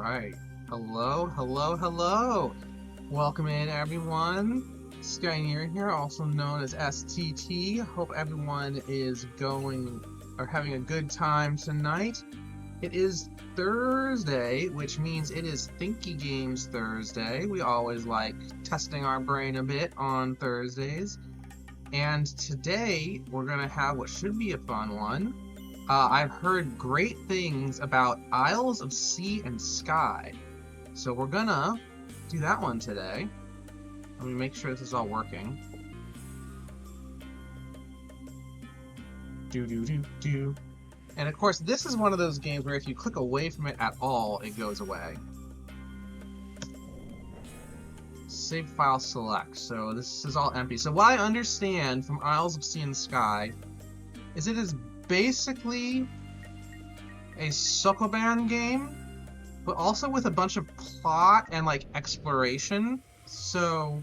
Alright. Hello, hello, hello! Welcome in, everyone. Skynear here, also known as STT. Hope everyone is having a good time tonight. It is Thursday, which means it is Thinky Games Thursday. We always like testing our brain a bit on Thursdays. And today, we're gonna have what should be a fun one. I've heard great things about Isles of Sea and Sky. So we're gonna do that one today. Let me make sure this is all working. Do. And of course, this is one of those games where if you click away from it at all, it goes away. Save file select. So this is all empty. So what I understand from Isles of Sea and Sky is it is basically a Sokoban game, but also with a bunch of plot and like exploration. So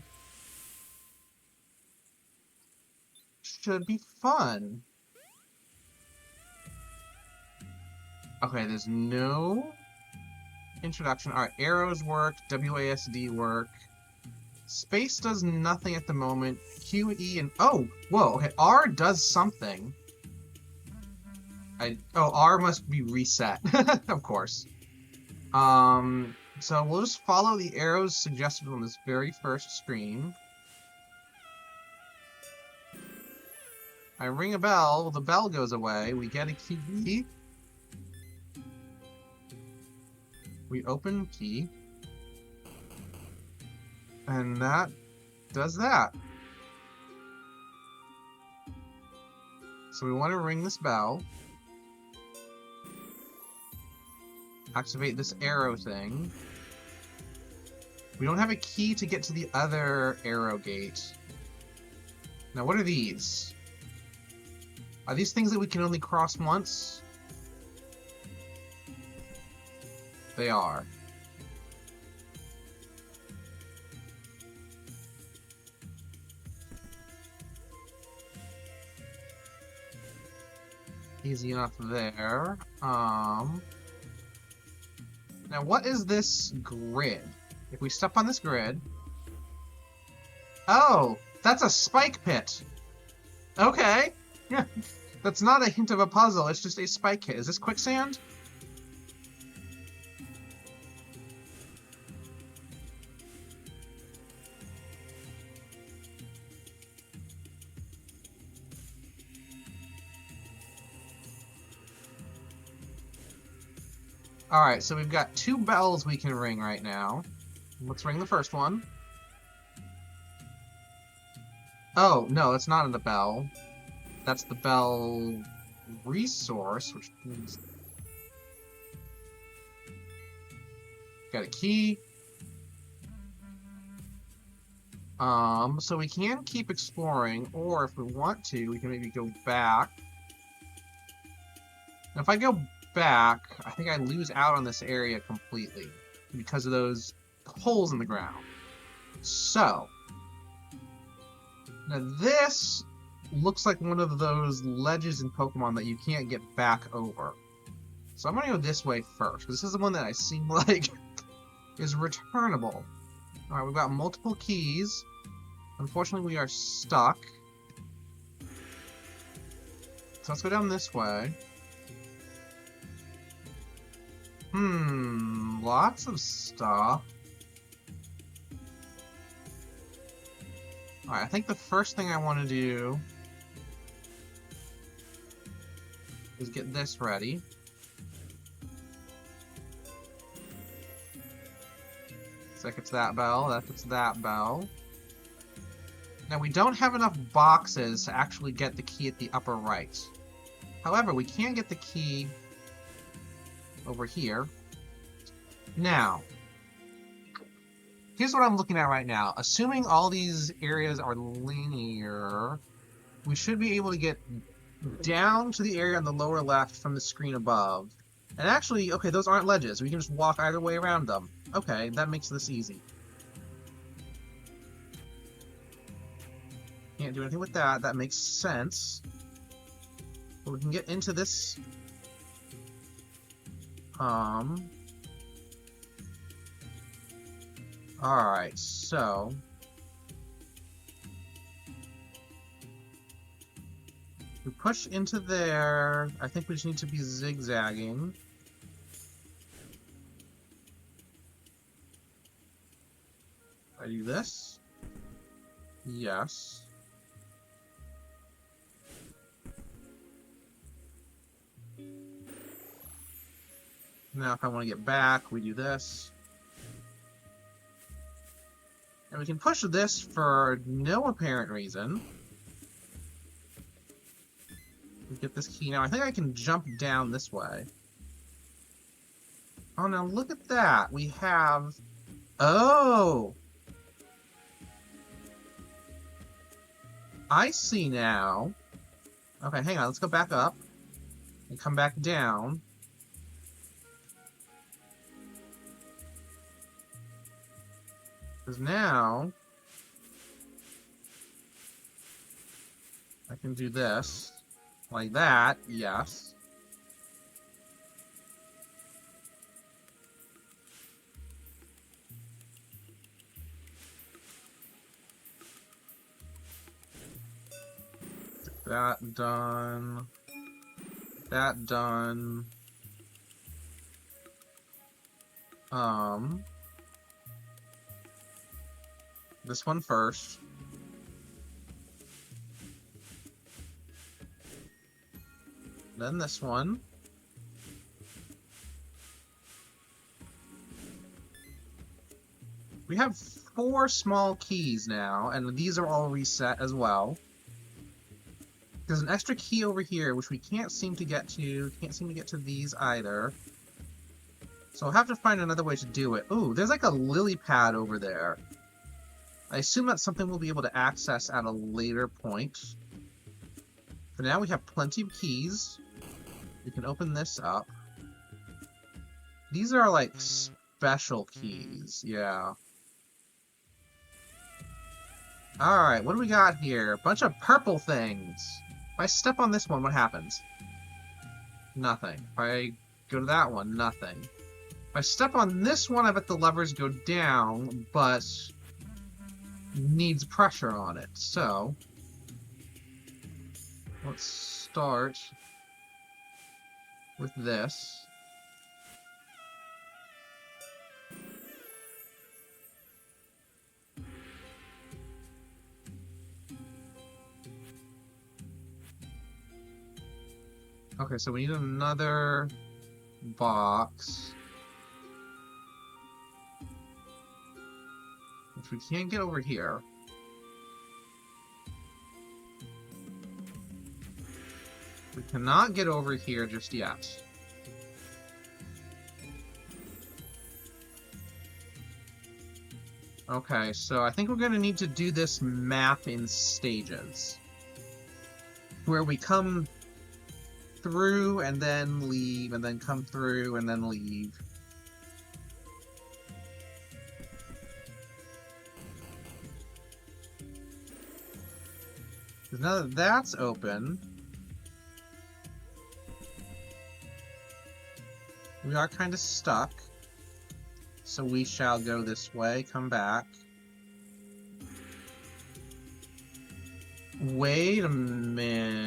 should be fun. Okay, there's no introduction. Alright, arrows work, WASD work. Space does nothing at the moment. Q, E, and... Oh! Whoa, okay, R does something. R must be reset, of course. So we'll just follow the arrows suggested on this very first screen. I ring a bell, the bell goes away, we get a key. We open key. And that does that. So we want to ring this bell. Activate this arrow thing. We don't have a key to get to the other arrow gate. Now, what are these? Are these things that we can only cross once? They are. Easy enough there. Now, what is this grid? If we step on this grid... Oh! That's a spike pit! Okay! Yeah, that's not a hint of a puzzle, it's just a spike pit. Is this quicksand? Alright, so we've got two bells we can ring right now. Let's ring the first one. Oh, no, that's not in the bell. That's the bell resource, which means... Got a key. So we can keep exploring, or if we want to, we can maybe go back. Now, if I go back, I think I lose out on this area completely because of those holes in the ground. So, now this looks like one of those ledges in Pokemon that you can't get back over. So I'm going to go this way first, because this is the one that I seem like is returnable. Alright, we've got multiple keys. Unfortunately, we are stuck. So let's go down this way. Lots of stuff. Alright, I think the first thing I want to do is get this ready. Looks like it's that bell, that's that bell. Now, we don't have enough boxes to actually get the key at the upper right. However, we can get the key over here. Now, here's what I'm looking at right now. Assuming all these areas are linear, we should be able to get down to the area on the lower left from the screen above. And actually, okay, those aren't ledges. We can just walk either way around them. Okay, that makes this easy. Can't do anything with that. That makes sense. But we can get into this Alright, so... we push into there. I think we just need to be zigzagging. I do this? Yes. Now if I want to get back, we do this. And we can push this for no apparent reason. We get this key. Now I think I can jump down this way. Oh, now look at that. We have... Oh! I see now. Okay, hang on. Let's go back up. And come back down. Because now... I can do this. Like that, yes. That done. That done. This one first. Then this one. We have 4 small keys now, and these are all reset as well. There's an extra key over here, which we can't seem to get to. Can't seem to get to these either. So I'll have to find another way to do it. Ooh, there's like a lily pad over there. I assume that's something we'll be able to access at a later point. For now, we have plenty of keys. We can open this up. These are like special keys, yeah. Alright, what do we got here? A bunch of purple things. If I step on this one, what happens? Nothing. If I go to that one, nothing. If I step on this one, I bet the levers go down, but needs pressure on it. So, let's start with this. Okay, so we need another box. Which we can't get over here. We cannot get over here just yet. Okay, so I think we're going to need to do this map in stages. Where we come through and then leave, and then come through and then leave. Now that that's open, we are kind of stuck. So we shall go this way, come back. Wait a minute.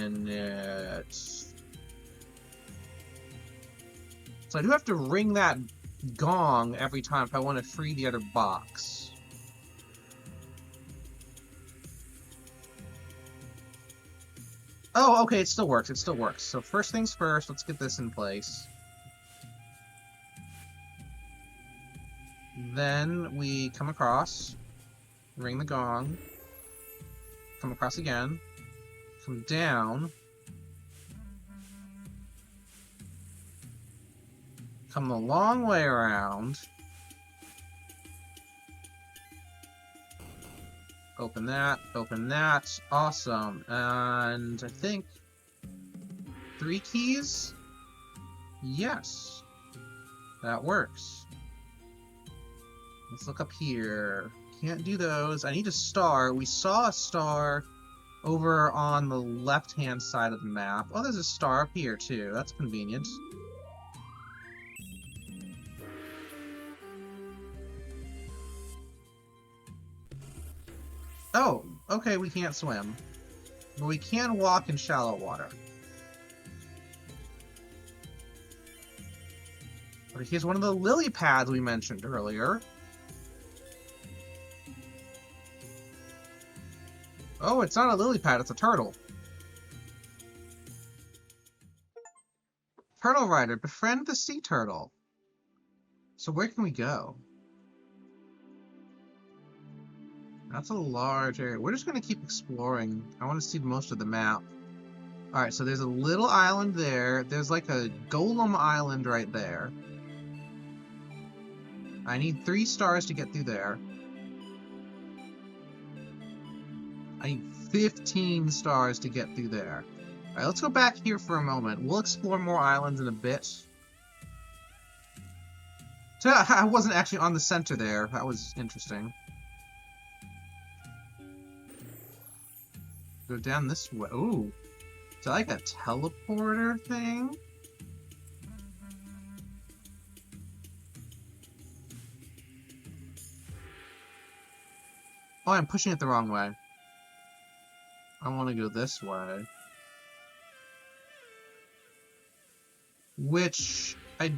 So I do have to ring that gong every time if I want to free the other box. Oh, okay, it still works, it still works. So first things first, let's get this in place. Then we come across, ring the gong, come across again, come down, come the long way around, open that, awesome, and I think 3 keys? Yes, that works. Let's look up here. Can't do those. I need a star. We saw a star over on the left-hand side of the map. Oh, there's a star up here, too. That's convenient. Oh, okay, we can't swim. But we can walk in shallow water. But here's one of the lily pads we mentioned earlier. Oh, it's not a lily pad, it's a turtle. Turtle Rider, befriend the sea turtle. So where can we go? That's a large area. We're just going to keep exploring. I want to see most of the map. Alright, so there's a little island there. There's like a golem island right there. I need 3 stars to get through there. I need 15 stars to get through there. Alright, let's go back here for a moment. We'll explore more islands in a bit. So I wasn't actually on the center there. That was interesting. Go down this way. Ooh. Is that like a teleporter thing? Oh, I'm pushing it the wrong way. I want to go this way. Which I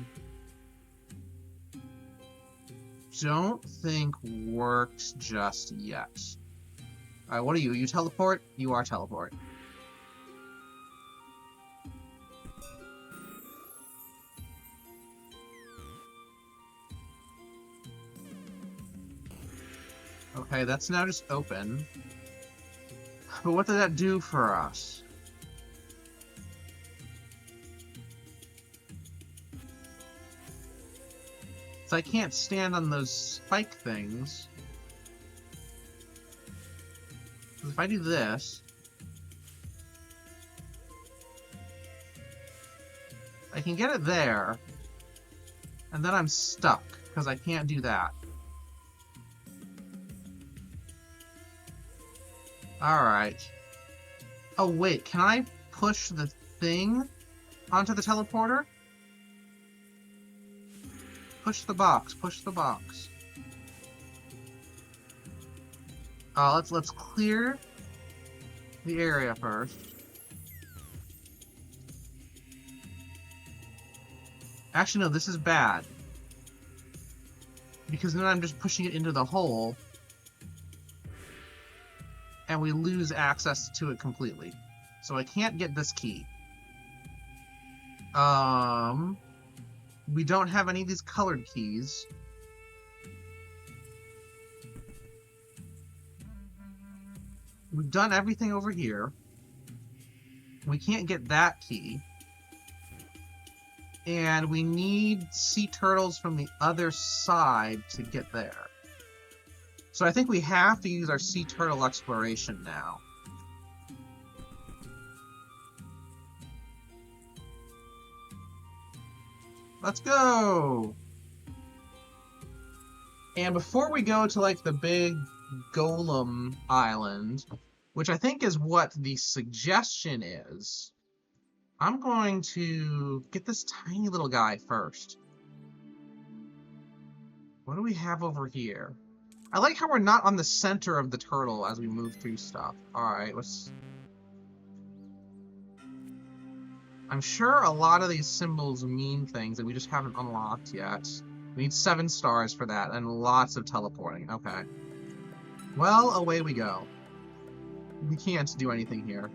don't think works just yet. Alright, what are you? You teleport? You are teleport. Okay, that's now just open. But what did that do for us? So I can't stand on those spike things. If I do this, I can get it there, and then I'm stuck, because I can't do that. Alright. Oh wait, can I push the thing onto the teleporter? Push the box, push the box. Let's clear the area first. Actually, no, this is bad. Because then I'm just pushing it into the hole, and we lose access to it completely. So I can't get this key. We don't have any of these colored keys. We've done everything over here. We can't get that key. And we need sea turtles from the other side to get there. So I think we have to use our sea turtle exploration now. Let's go! And before we go to like the big golem island, which I think is what the suggestion is, I'm going to get this tiny little guy first. What do we have over here? I like how we're not on the center of the turtle as we move through stuff. Alright, let's... I'm sure a lot of these symbols mean things that we just haven't unlocked yet. We need 7 stars for that, and lots of teleporting. Okay. Well, away we go. We can't do anything here.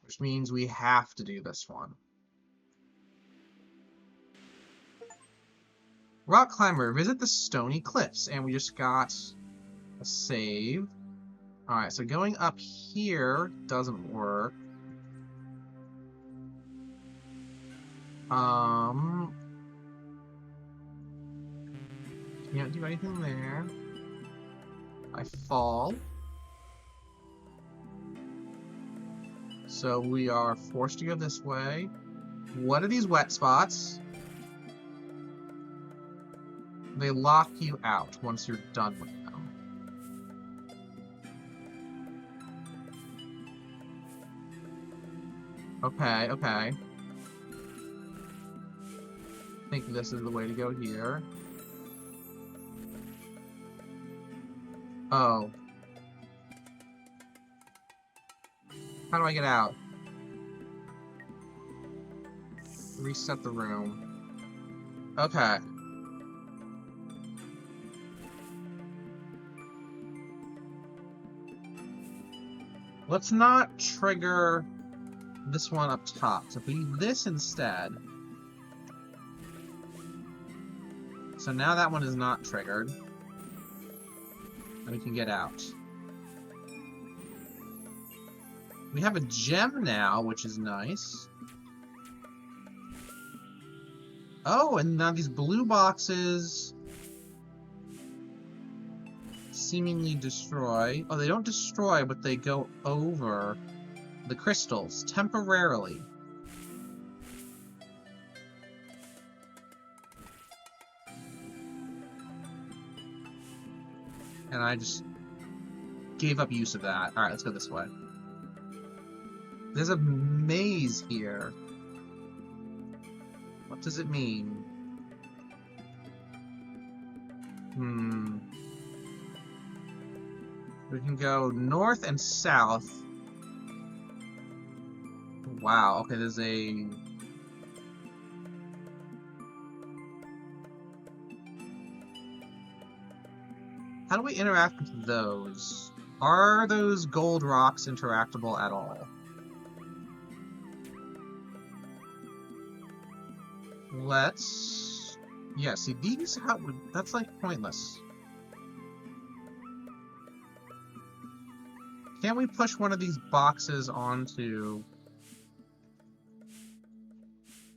Which means we have to do this one. Rock Climber, visit the Stony Cliffs, and we just got a save. Alright, so going up here doesn't work. Can't do anything there. I fall. So we are forced to go this way. What are these wet spots? They lock you out once you're done with them. Okay, okay. think this is the way to go here. Oh. How do I get out? Reset the room. Okay. Let's not trigger this one up top. So if we do this instead. So now that one is not triggered. And we can get out. We have a gem now, which is nice. Oh, and now these blue boxes seemingly destroy. Oh, they don't destroy, but they go over the crystals temporarily. And I just gave up use of that. Alright, let's go this way. There's a maze here. What does it mean? We can go north and south. Wow, okay, there's a... How do we interact with those? Are those gold rocks interactable at all? Let's... Yeah, see, these... That's, like, pointless. Can't we push one of these boxes onto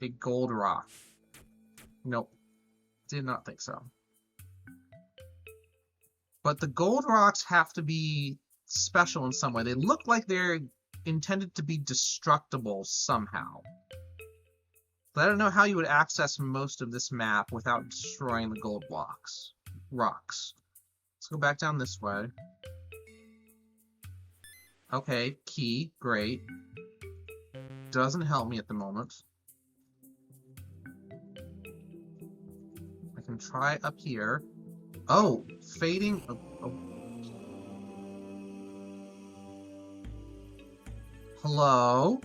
a gold rock? Nope. Did not think so. But the gold rocks have to be special in some way. They look like they're intended to be destructible somehow. But I don't know how you would access most of this map without destroying the gold rocks. Let's go back down this way. Okay, key, great. Doesn't help me at the moment. I can try up here. Oh, fading. Oh. Hello?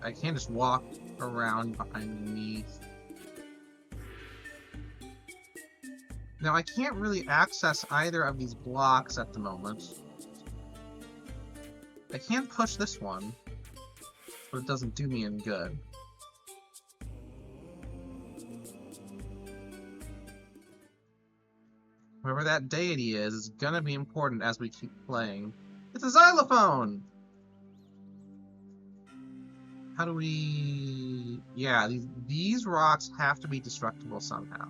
I can't just walk around underneath. Now, I can't really access either of these blocks at the moment. I can push this one, but it doesn't do me any good. Whoever that deity is gonna be important as we keep playing. It's a xylophone! How do we... Yeah, these rocks have to be destructible somehow.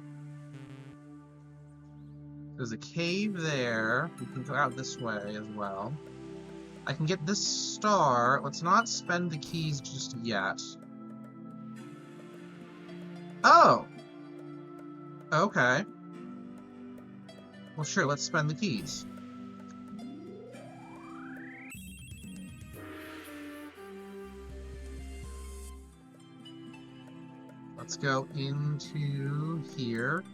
There's a cave there. We can go out this way as well. I can get this star. Let's not spend the keys just yet. Oh! Okay. Well, sure, let's spend the keys. Let's go into here.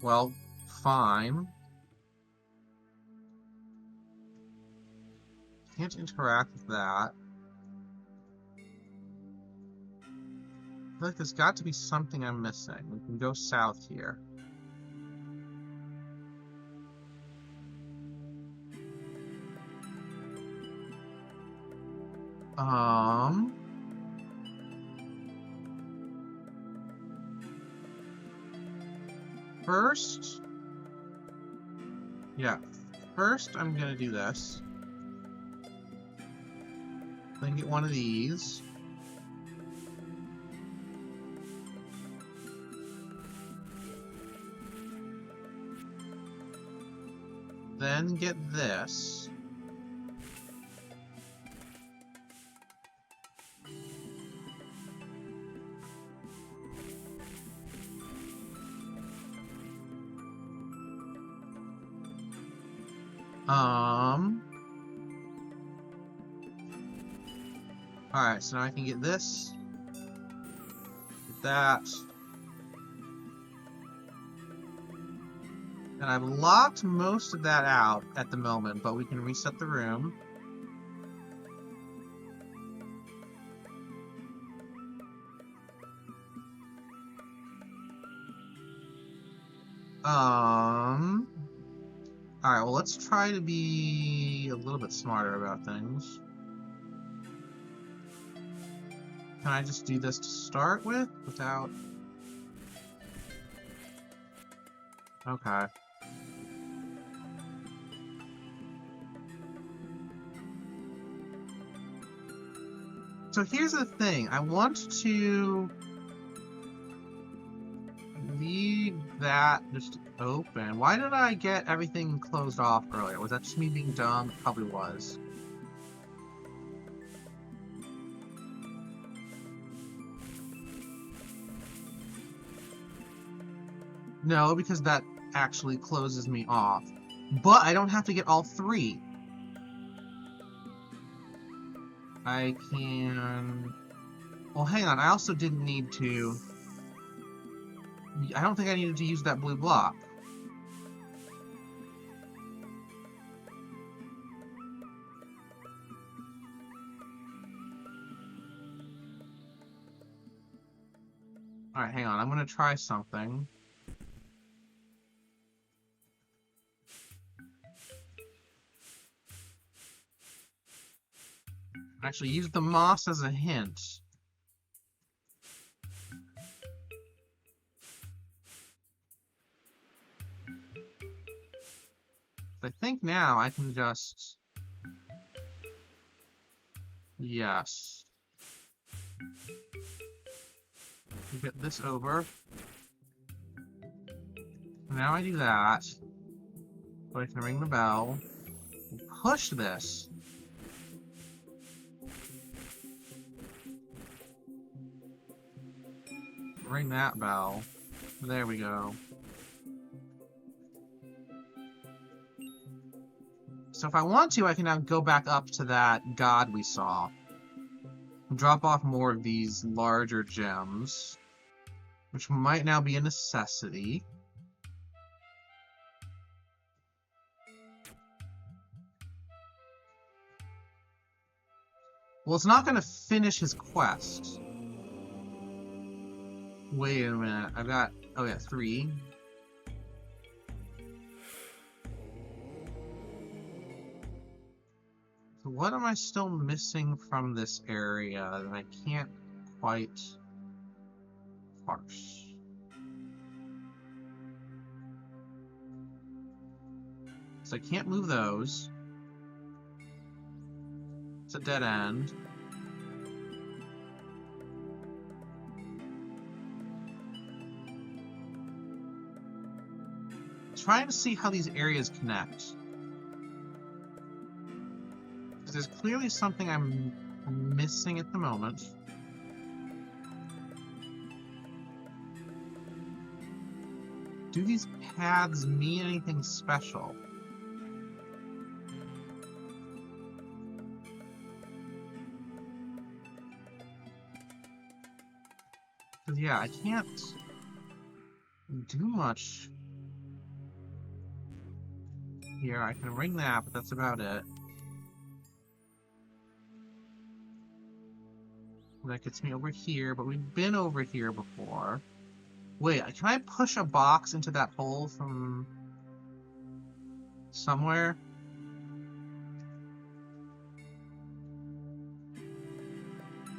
Well, fine. Can't interact with that. I feel like there's got to be something I'm missing. We can go south here. First... Yeah. First, I'm gonna do this. Then get one of these. Then get this. Alright, so now I can get this. Get that. And I've locked most of that out at the moment, but we can reset the room. Alright, well, let's try to be a little bit smarter about things. Can I just do this to start with without... Okay. So here's the thing. I want to leave that just open. Why did I get everything closed off earlier? Was that just me being dumb? It probably was. No, because that actually closes me off. But I don't have to get all three. I can... Well, hang on. I also didn't need to... I don't think I needed to use that blue block. Alright, hang on. I'm gonna try something. Actually, use the moss as a hint. I think now I can just... Yes. Get this over. Now I do that. So I can ring the bell. And push this. Ring that bell. There we go. So if I want to, I can now go back up to that god we saw. Drop off more of these larger gems, which might now be a necessity. Well, it's not going to finish his quest. Wait a minute, I've got... Oh yeah, 3. So what am I still missing from this area that I can't quite parse? So I can't move those. It's a dead end. Trying to see how these areas connect. Because there's clearly something I'm missing at the moment. Do these paths mean anything special? Because yeah, I can't do much here. I can ring that, but that's about it. That gets me over here, but we've been over here before. Wait, can I push a box into that hole from somewhere?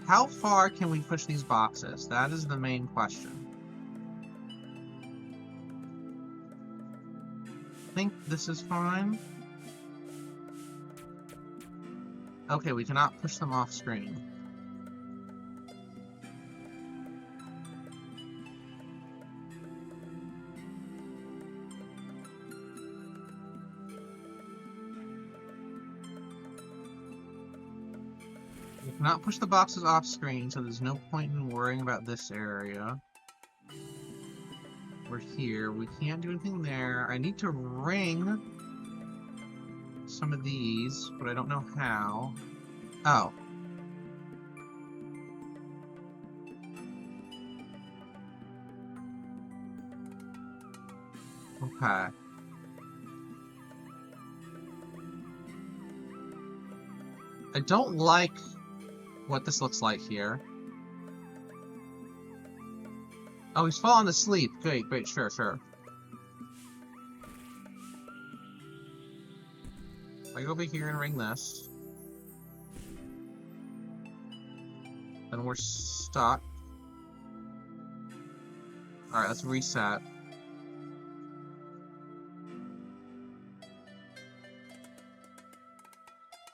How far can we push these boxes? That is the main question. I think this is fine. Okay, we cannot push them off screen. We cannot push the boxes off screen, so there's no point in worrying about this area. We're here. We can't do anything there. I need to ring some of these, but I don't know how. Oh. Okay. I don't like what this looks like here. Oh, he's fallen asleep. Great, great, sure, sure. I go over here and ring this. Then we're stuck. Alright, let's reset.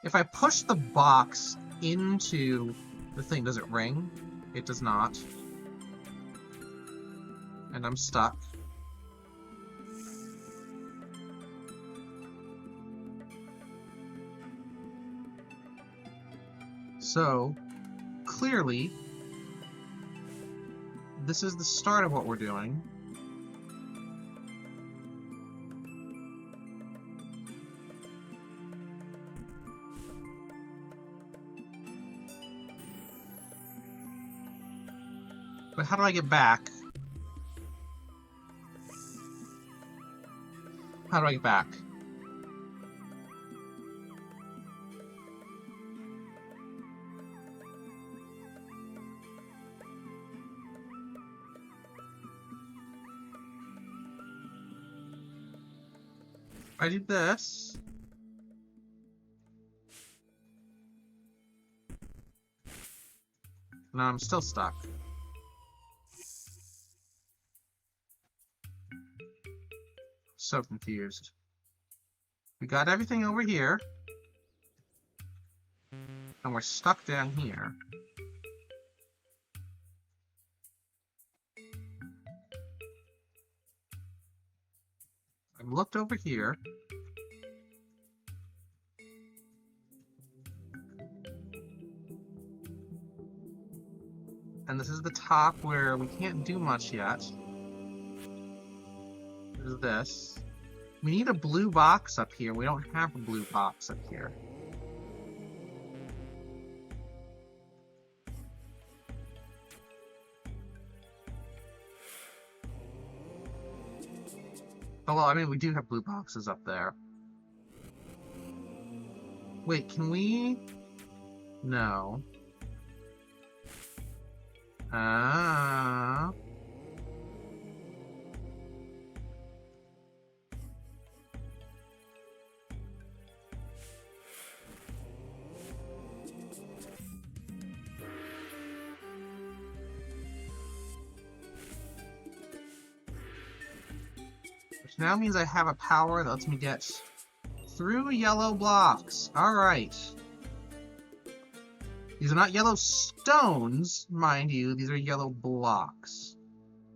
If I push the box into the thing, does it ring? It does not. And I'm stuck. So, clearly, this is the start of what we're doing. But how do I get back? How do I get back? I do this. Now I'm still stuck. So confused. We got everything over here. And we're stuck down here. I've looked over here. And this is the top where we can't do much yet. There's this. We need a blue box up here. We don't have a blue box up here. Oh, well, I mean, we do have blue boxes up there. Wait, can we? No. Ah. Which now means I have a power that lets me get through yellow blocks. Alright. These are not yellow stones, mind you. These are yellow blocks.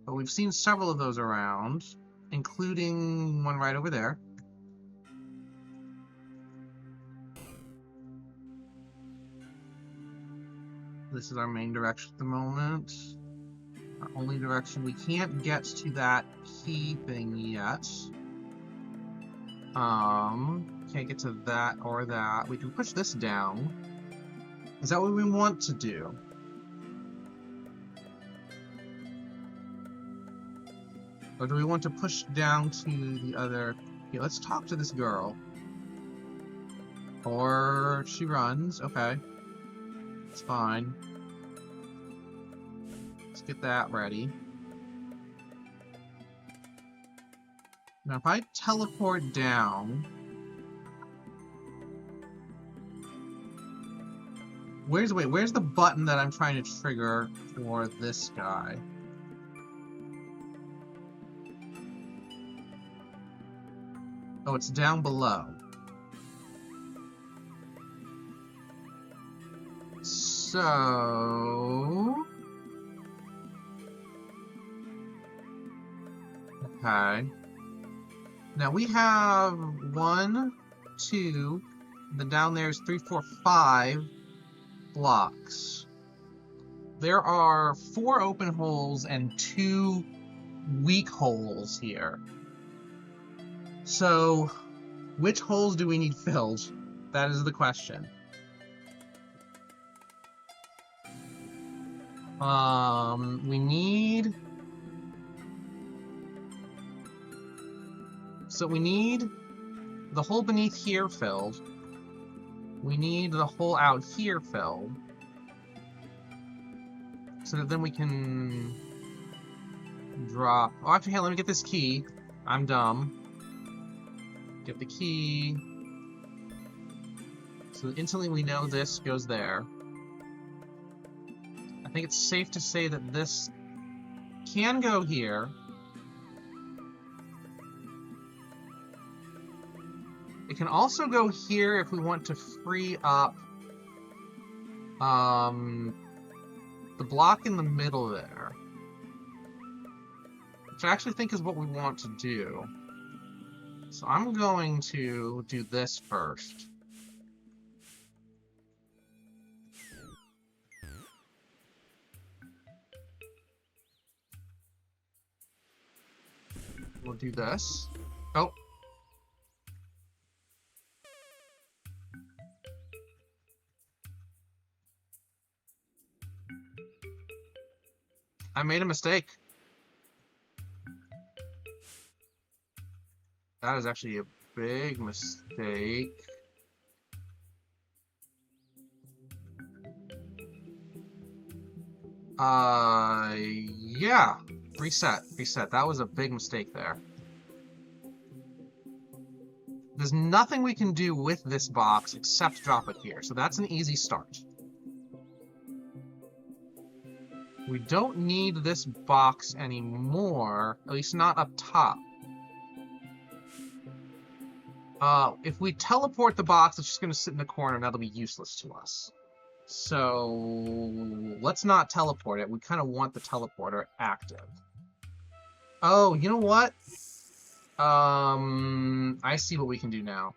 But we've seen several of those around, including one right over there. This is our main direction at the moment. Our only direction. We can't get to that key thing yet. Can't get to that or that. We can push this down. Is that what we want to do? Or do we want to push down to the other... Okay, let's talk to this girl. Or she runs. Okay. It's fine. Let's get that ready. Now if I teleport down... Where's the button that I'm trying to trigger for this guy? Oh, it's down below. So... Okay. Now we have 1, 2, then down there's 3, 4, 5 blocks. There are 4 open holes and 2 weak holes here. So Which holes do we need filled? That is the question. We need... So we need the hole beneath here filled. We need the hole out here filled. So that then we can drop... Oh, actually, hey, let me get this key. I'm dumb. Get the key. So instantly we know this goes there. I think it's safe to say that this can go here. It can also go here if we want to free up the block in the middle there. Which I actually think is what we want to do. So I'm going to do this first. We'll do this. Oh. I made a mistake. That is actually a big mistake. Yeah. Reset. That was a big mistake there. There's nothing we can do with this box except drop it here, so that's an easy start. We don't need this box anymore, at least not up top. If we teleport the box, it's just going to sit in the corner, and that'll be useless to us. So let's not teleport it. We kind of want the teleporter active. Oh, you know what? I see what we can do now.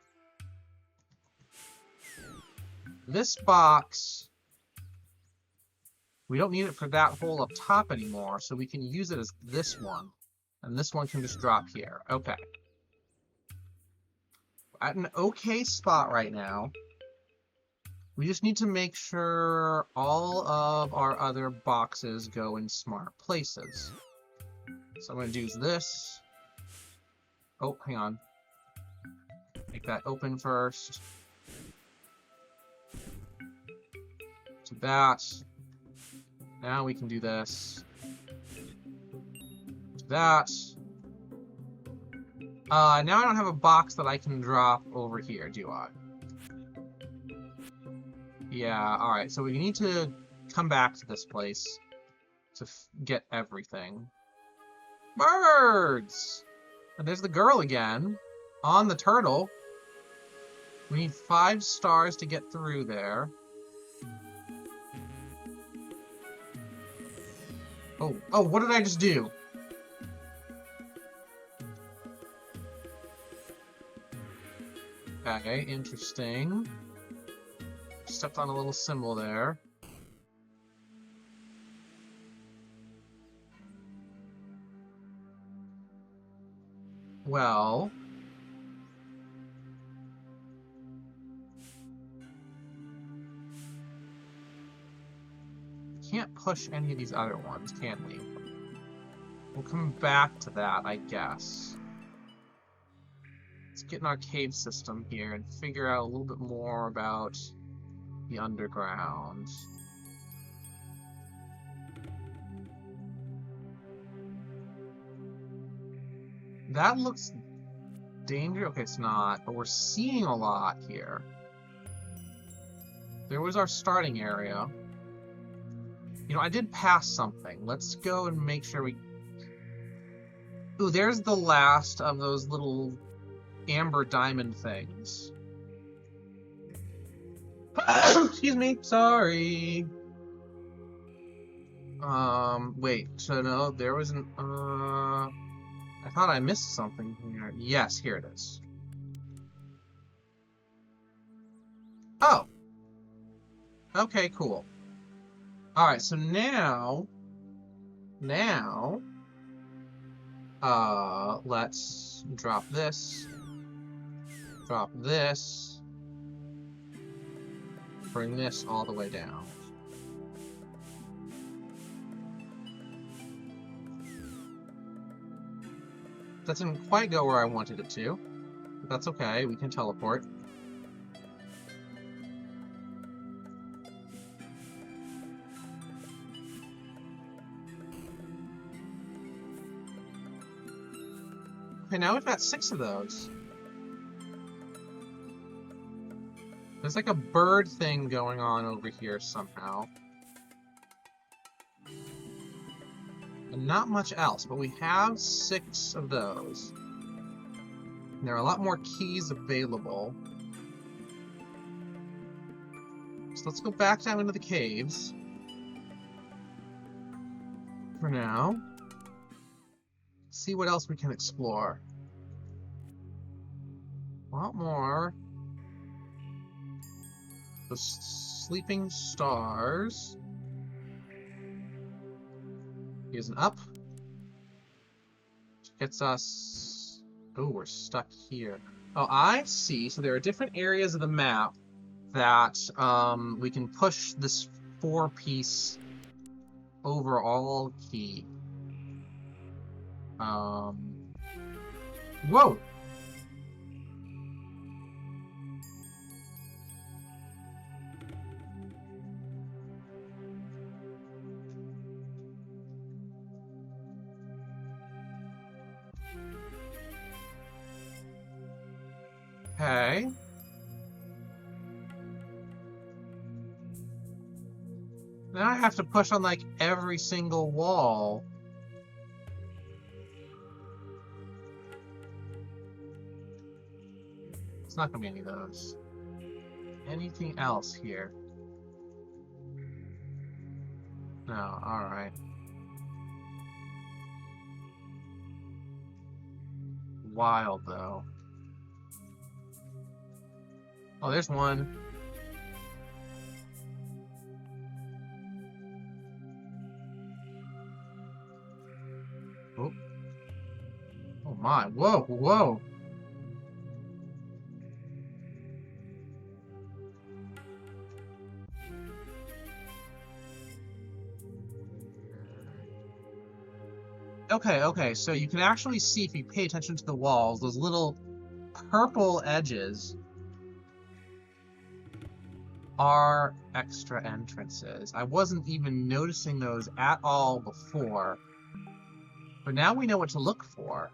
This box, we don't need it for that hole up top anymore, so we can use it as this one. And this one can just drop here. Okay. At an okay spot right now. We just need to make sure all of our other boxes go in smart places. So I'm going to do this. Oh, hang on. Make that open first. Do that. Now we can do this. Do that. Now I don't have a box that I can drop over here, do I? Yeah, alright, so we need to come back to this place to get everything. Birds! And there's the girl again, on the turtle. We need 5 stars to get through there. Oh, what did I just do? Okay, interesting. Stepped on a little symbol there. Well... can't push any of these other ones, can we? We'll come back to that, I guess. Let's get an arcade system here and figure out a little bit more about the underground. That looks dangerous. Okay, it's not, but we're seeing a lot here. There was our starting area. You know, I did pass something. Let's go and make sure we... Ooh, there's the last of those little amber diamond things. Excuse me, sorry. Wait, so no, there was an, I thought I missed something here. Yes, here it is. Oh. Okay, cool. Alright, so now, let's drop this. Drop this. Bring this all the way down. That didn't quite go where I wanted it to. But that's okay, we can teleport. Okay, now we've got 6 of those. There's like a bird thing going on over here somehow. And not much else, but we have 6 of those. And there are a lot more keys available. So let's go back down into the caves. For now. See what else we can explore. A lot more. The sleeping stars. Here's an up. Which gets us... Oh, we're stuck here. Oh, I see. So there are different areas of the map that we can push this 4-piece overall key. Whoa! Okay. Now I have to push on like every single wall. It's not gonna be any of those. Anything else here? No, alright. Wild though. Oh, there's one. Oh. Oh my, whoa, whoa. Okay, so you can actually see if you pay attention to the walls, those little purple edges are extra entrances. I wasn't even noticing those at all before, but now we know what to look for.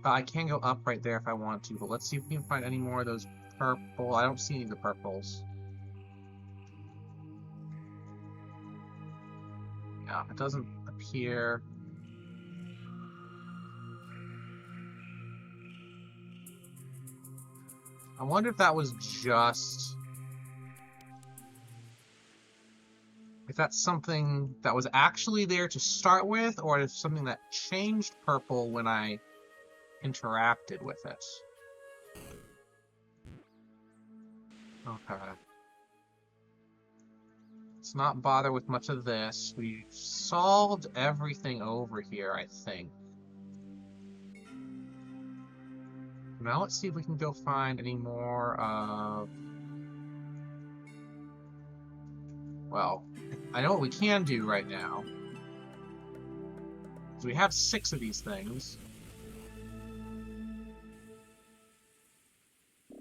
I can go up right there if I want to, but let's see if we can find any more of those purple. I don't see any of the purples. Yeah, it doesn't appear. I wonder if that was just... if that's something that was actually there to start with, or if something that changed purple when I interacted with it. Okay. Let's not bother with much of this. We've solved everything over here, I think. Now let's see if we can go find any more of... well, I know what we can do right now. So we have 6 of these things.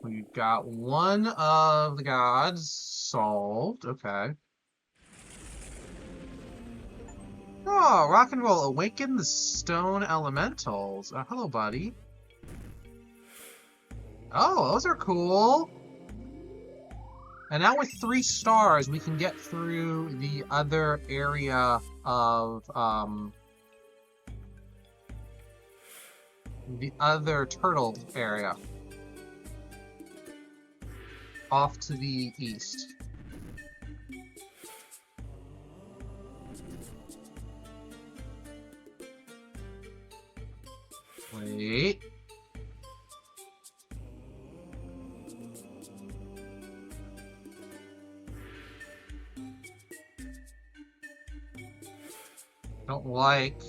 We've got one of the gods solved. Okay. Oh, rock and roll. Awaken the stone elementals. Hello, buddy. Oh, those are cool. And now with 3 stars, we can get through the other area of, the other turtle area. Off to the east. Wait. Don't like...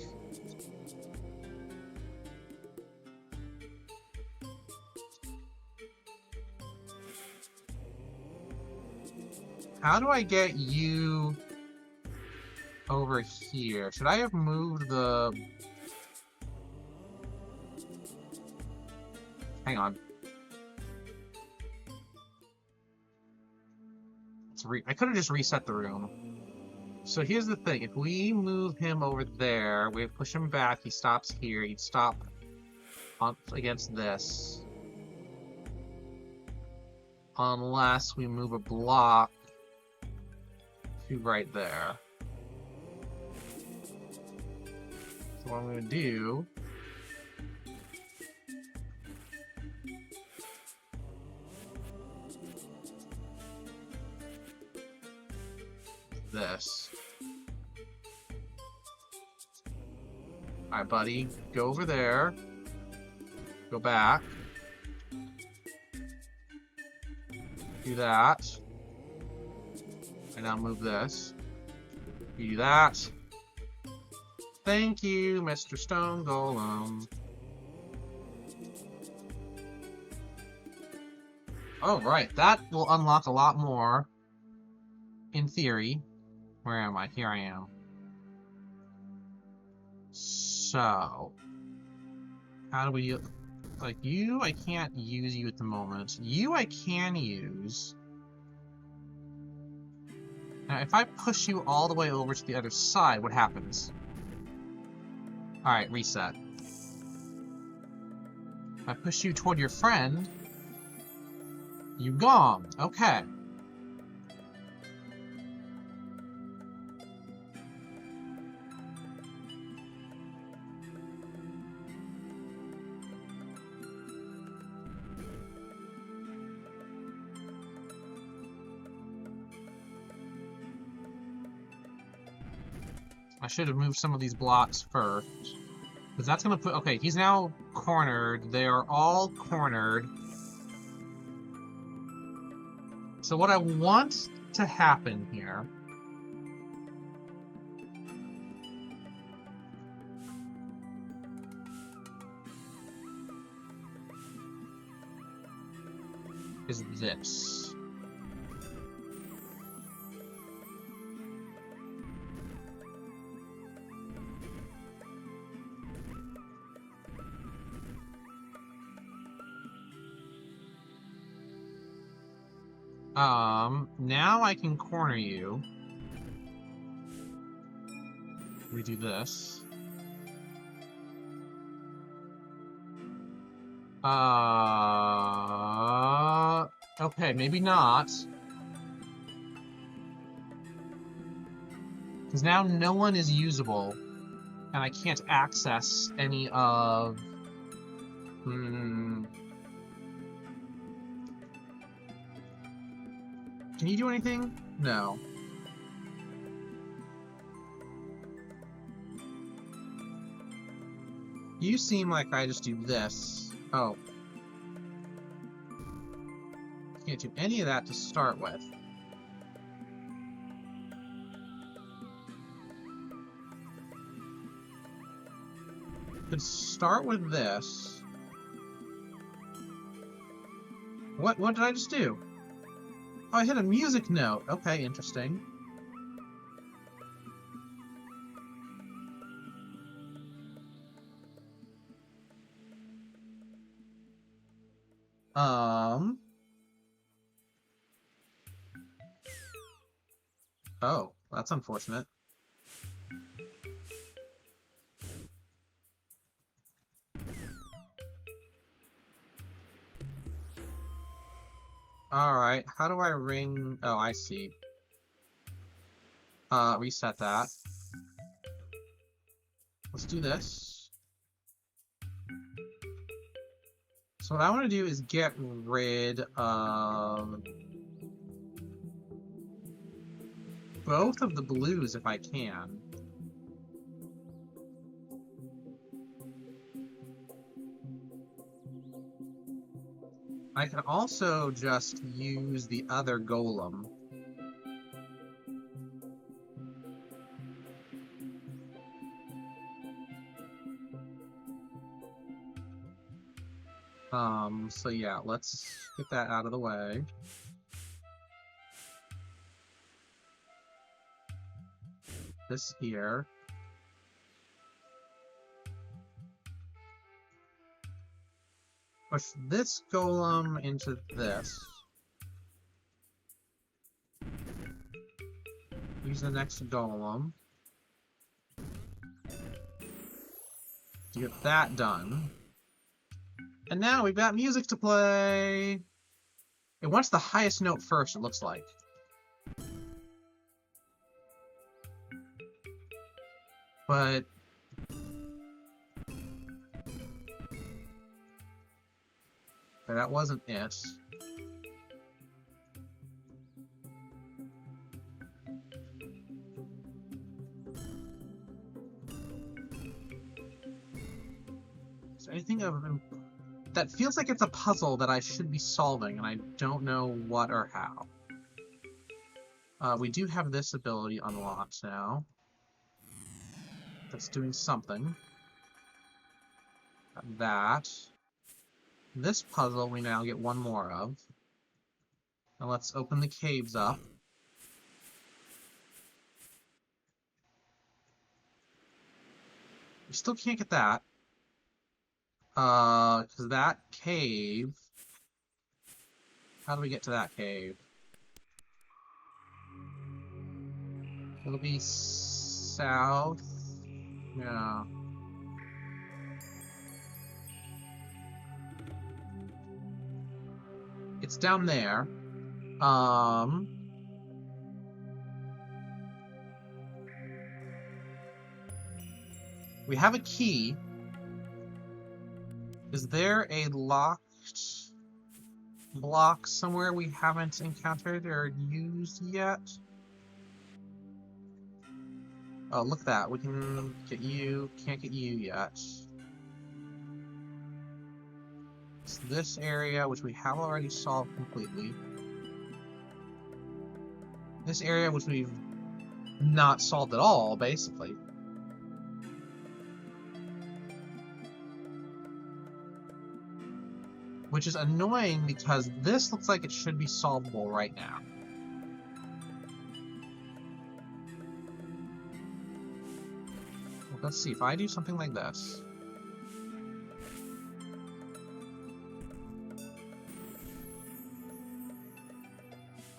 How do I get you over here? Should I have moved the... Hang on. I could have just reset the room. So here's the thing. If we move him over there, we push him back, he stops here, he'd stop against this. Unless we move a block to right there. So what I'm going to do... this. Alright, buddy. Go over there. Go back. Do that. And now move this. You do that. Thank you, Mr. Stone Golem. Oh, right. That will unlock a lot more. In theory. Where am I? Here I am. So. How do we... Like, you, I can't use you at the moment. You, I can use. Now, if I push you all the way over to the other side, what happens? Alright, reset. If I push you toward your friend, you gone. Okay. I should have moved some of these blocks first. Because that's going to put... Okay, he's now cornered. They are all cornered. So what I want to happen here... is this. Now I can corner you. We do this. Okay, maybe not. Because now no one is usable, and I can't access any of... Can you do anything? No. You seem like I just do this. Oh. Can't do any of that to start with. Could start with this. What did I just do? Oh, I hit a music note. Okay, interesting. Oh, that's unfortunate. Alright, how do I ring... Oh, I see. Reset that. Let's do this. So what I want to do is get rid of... both of the blues if I can. I can also just use the other golem. So yeah, let's get that out of the way. this here. Push this golem into this. Use the next golem to get that done. And now we've got music to play! It wants the highest note first, it looks like. But... that wasn't it. Is there anything of... that feels like it's a puzzle that I should be solving, and I don't know what or how. We do have this ability unlocked now. That's doing something. Got that. This puzzle we now get one more of. Now let's open the caves up. We still can't get that. Because that cave... how do we get to that cave? It'll be south... yeah. It's down there. We have a key. Is there a locked block somewhere we haven't encountered or used yet? Oh, look at that. We can get you. Can't get you yet. It's this area, which we have already solved completely. This area, which we've not solved at all, basically. Which is annoying because this looks like it should be solvable right now. Well, let's see, if I do something like this.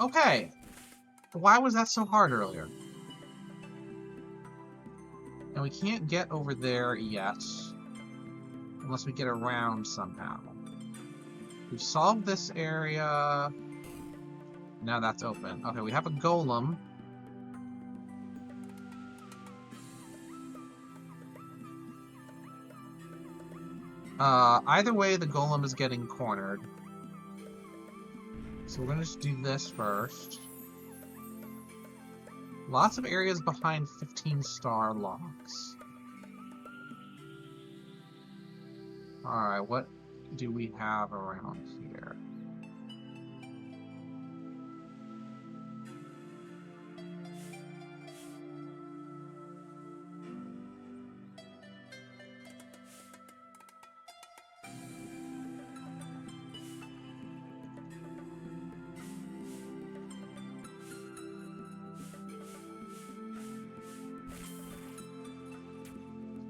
Okay! Why was that so hard earlier? And we can't get over there yet. Unless we get around somehow. We've solved this area. Now that's open. Okay, we have a golem. Either way, the golem is getting cornered. So we're gonna just do this first. Lots of areas behind 15-star locks. Alright, what do we have around here?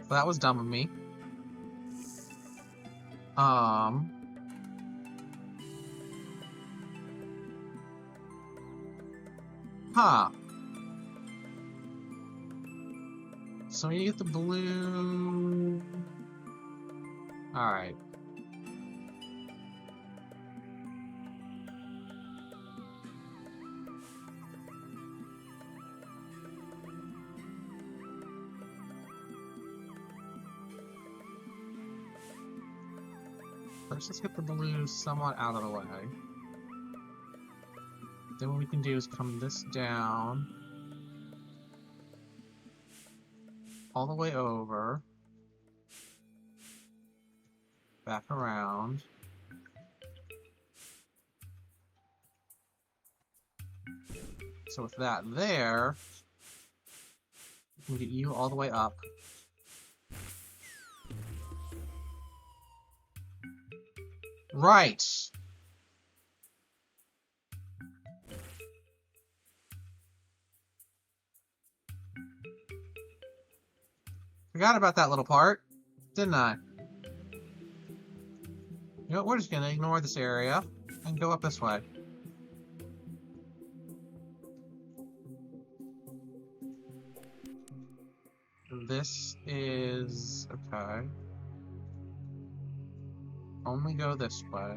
So that was dumb of me. Huh. So we get the blue... Alright. First, let's get the blue somewhat out of the way. Then what we can do is come this down. All the way over. Back around. So with that there, we can get you all the way up. Right! Forgot about that little part, didn't I? You know what, we're just gonna ignore this area and go up this way. This is... okay. Only go this way.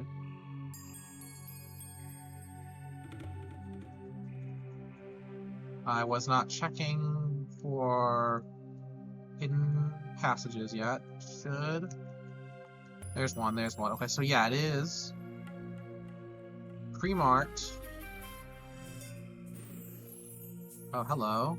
I was not checking for hidden passages yet. Should... there's one, there's one. Okay, so yeah, it is pre-marked. Oh, hello.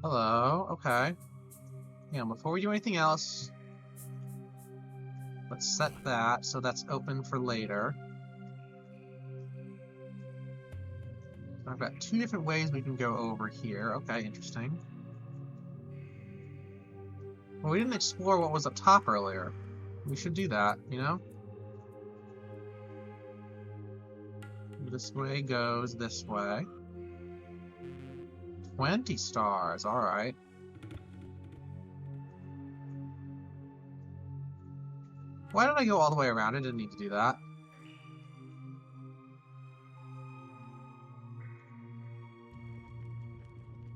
Hello, okay. Yeah, before we do anything else, let's set that so that's open for later. I've got two different ways we can go over here. Okay, interesting. Well, we didn't explore what was up top earlier. We should do that, you know? This way goes this way. 20 stars, alright. Why did I go all the way around? I didn't need to do that.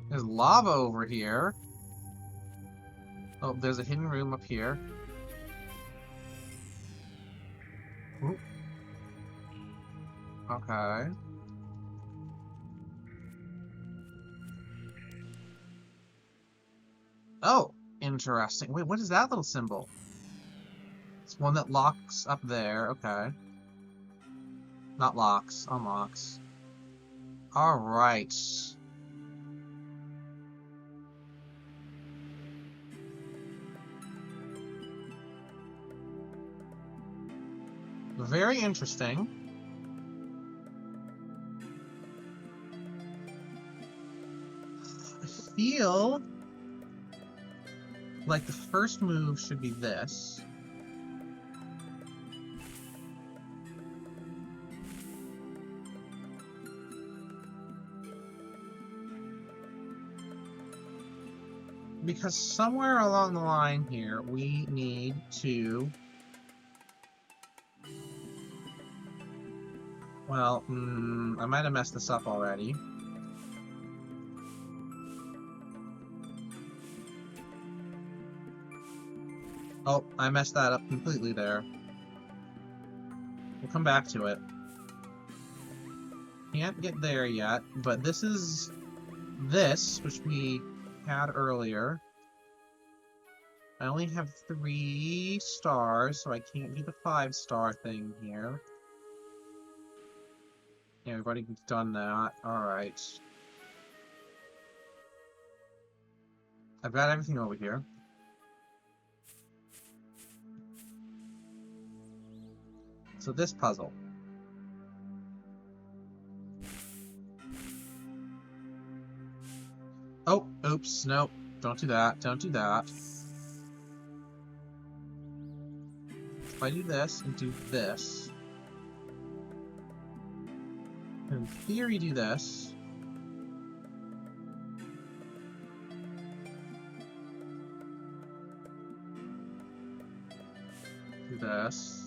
There's lava over here. Oh, there's a hidden room up here. Ooh. Okay. Oh, interesting. Wait, what is that little symbol? It's one that locks up there. Okay. Not locks, unlocks. Alright. Very interesting. I feel like the first move should be this. Because somewhere along the line here, we need to... well, I might have messed this up already. Oh, I messed that up completely there. We'll come back to it. Can't get there yet, but this is this, which we had earlier. I only have 3 stars, so I can't do the 5-star thing here. Yeah, we've already done that. Alright. I've got everything over here. So this puzzle. Oh, oops, nope. Don't do that, don't do that. If I do this and do this, in theory do this, do this,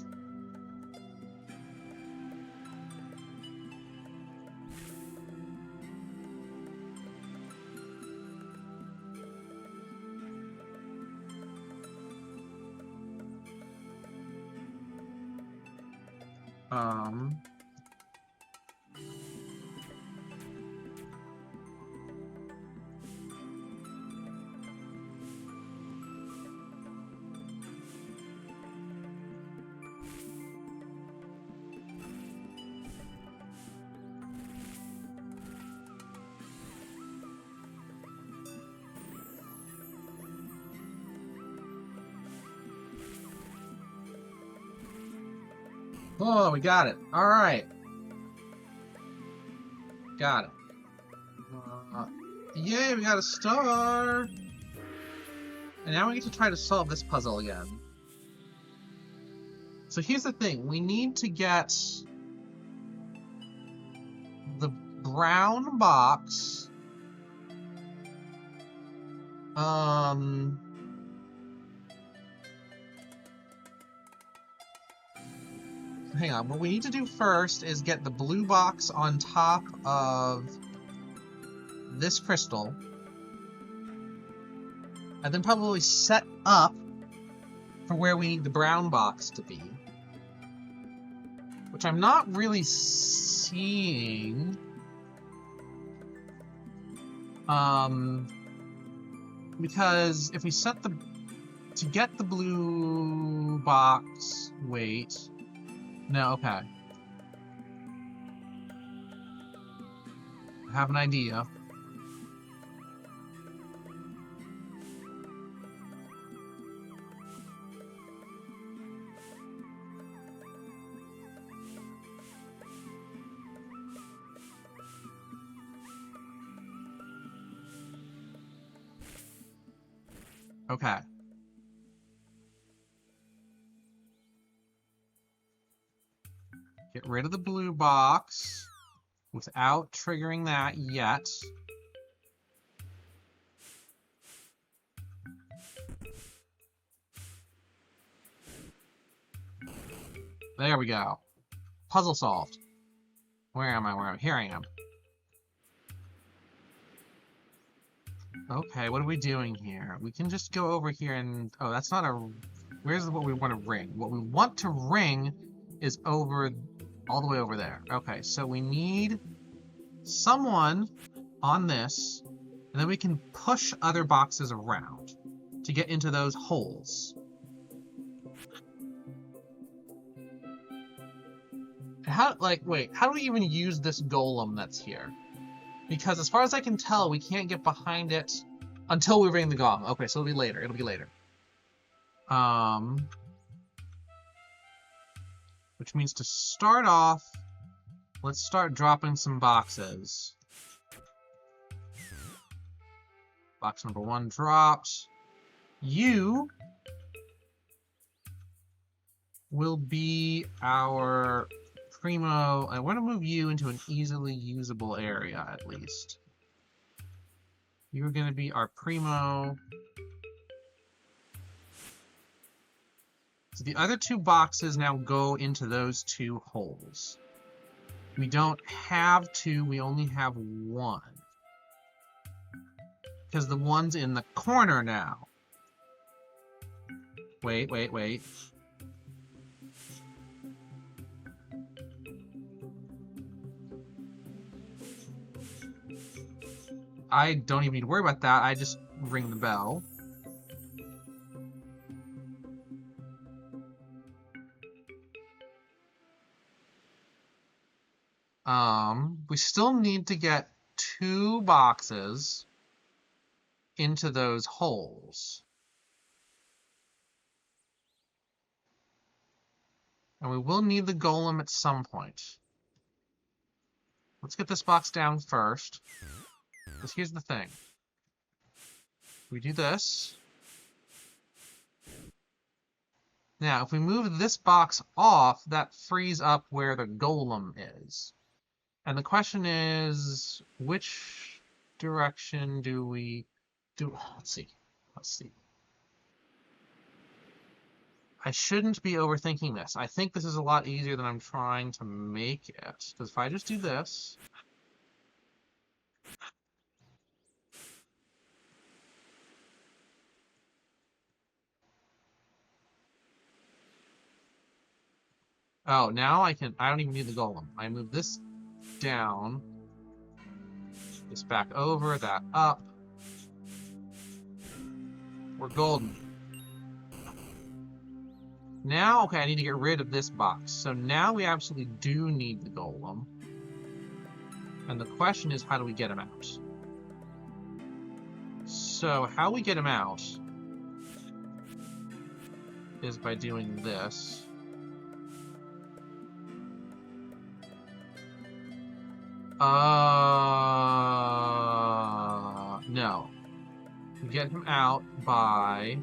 oh, we got it. Alright. Got it. Yay, we got a star! And now we get to try to solve this puzzle again. So here's the thing. We need to get the brown box. Hang on. What we need to do first is get the blue box on top of this crystal. And then probably set up for where we need the brown box to be. Which I'm not really seeing. Because if we set the... To get the blue box... Wait. No, okay. I have an idea. Okay. Get rid of the blue box without triggering that yet. There we go. Puzzle solved. Where am I? Where am I? Here I am. Okay, what are we doing here? We can just go over here and... Oh, that's not a... Where's what we want to ring? What we want to ring is over... all the way over there. Okay, so we need someone on this, and then we can push other boxes around to get into those holes. How, like, wait, how do we even use this golem that's here? Because as far as I can tell, we can't get behind it until we ring the gong. Okay, so it'll be later. It'll be later. Which means to start off, let's start dropping some boxes. Box number 1 dropped. You will be our primo. I want to move you into an easily usable area, at least. You're going to be our primo. So the other 2 boxes now go into those 2 holes. We don't have 2, we only have 1. Because the one's in the corner now. Wait. I don't even need to worry about that, I just ring the bell. We still need to get 2 boxes into those holes. And we will need the golem at some point. Let's get this box down first. Because here's the thing. We do this. Now, if we move this box off, that frees up where the golem is. And the question is, which direction do we do? Let's see. I shouldn't be overthinking this. I think this is a lot easier than I'm trying to make it. Because if I just do this... Oh, now I don't even need the golem. I move this down, this back over, that up. We're golden. Now, okay, I need to get rid of this box. So now we absolutely do need the golem. And the question is, how do we get him out? So, how we get him out is by doing this. get him out by...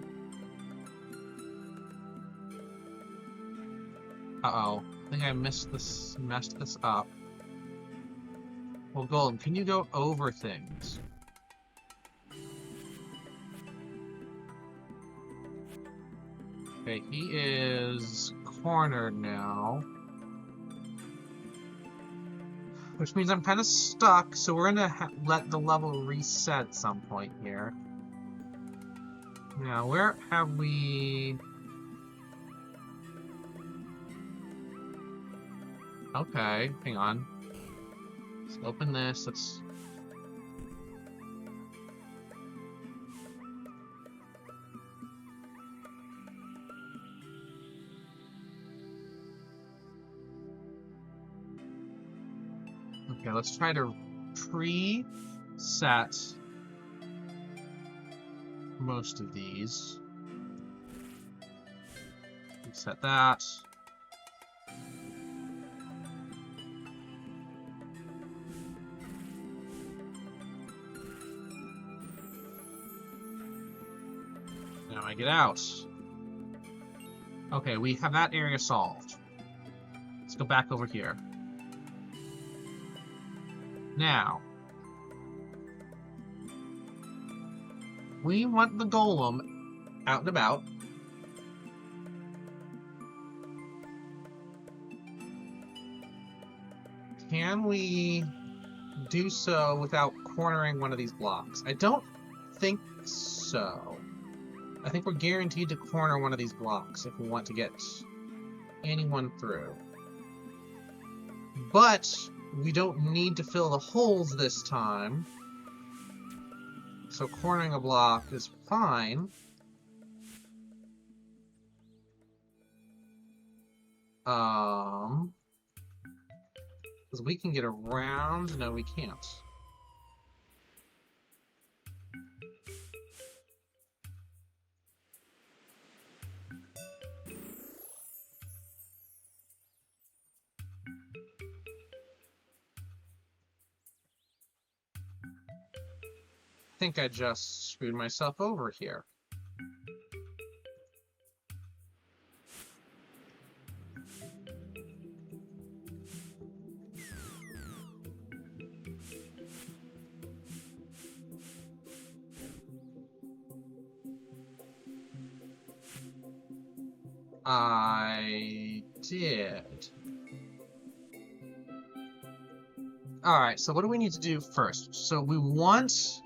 Uh-oh. I think I messed this up. Well, Golem, can you go over things? Okay, he is cornered now. Which means I'm kind of stuck, so we're gonna let the level reset at some point here. Now, where have we... Okay, hang on. Let's open this, let's... Okay, let's try to pre-set most of these. Set that. Now I get out. Okay, we have that area solved. Let's go back over here. Now, we want the golem out and about. Can we do so without cornering one of these blocks? I don't think so. I think we're guaranteed to corner one of these blocks if we want to get anyone through. But we don't need to fill the holes this time. So cornering a block is fine. Because we can get around. No, we can't. I think I just screwed myself over here. I did. Alright, so what do we need to do first? So we want...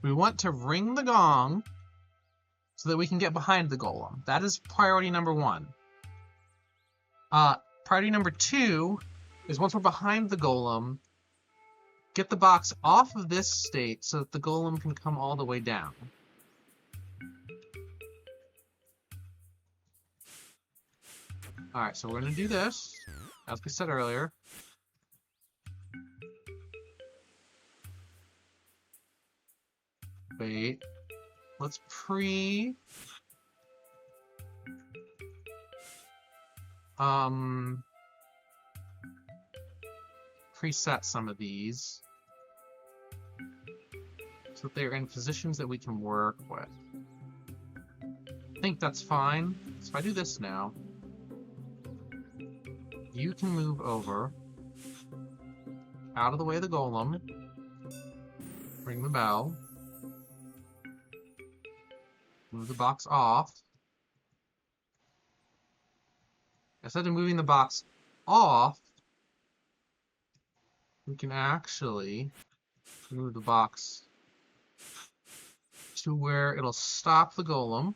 We want to ring the gong so that we can get behind the golem. That is priority number 1. Priority number 2 is once we're behind the golem, get the box off of this state so that the golem can come all the way down. Alright, so we're going to do this, as we said earlier. Wait. Let's preset some of these so that they're in positions that we can work with. I think that's fine. So if I do this now, you can move over out of the way of the golem, ring the bell, move the box off. Instead of moving the box off, we can actually move the box to where it'll stop the golem.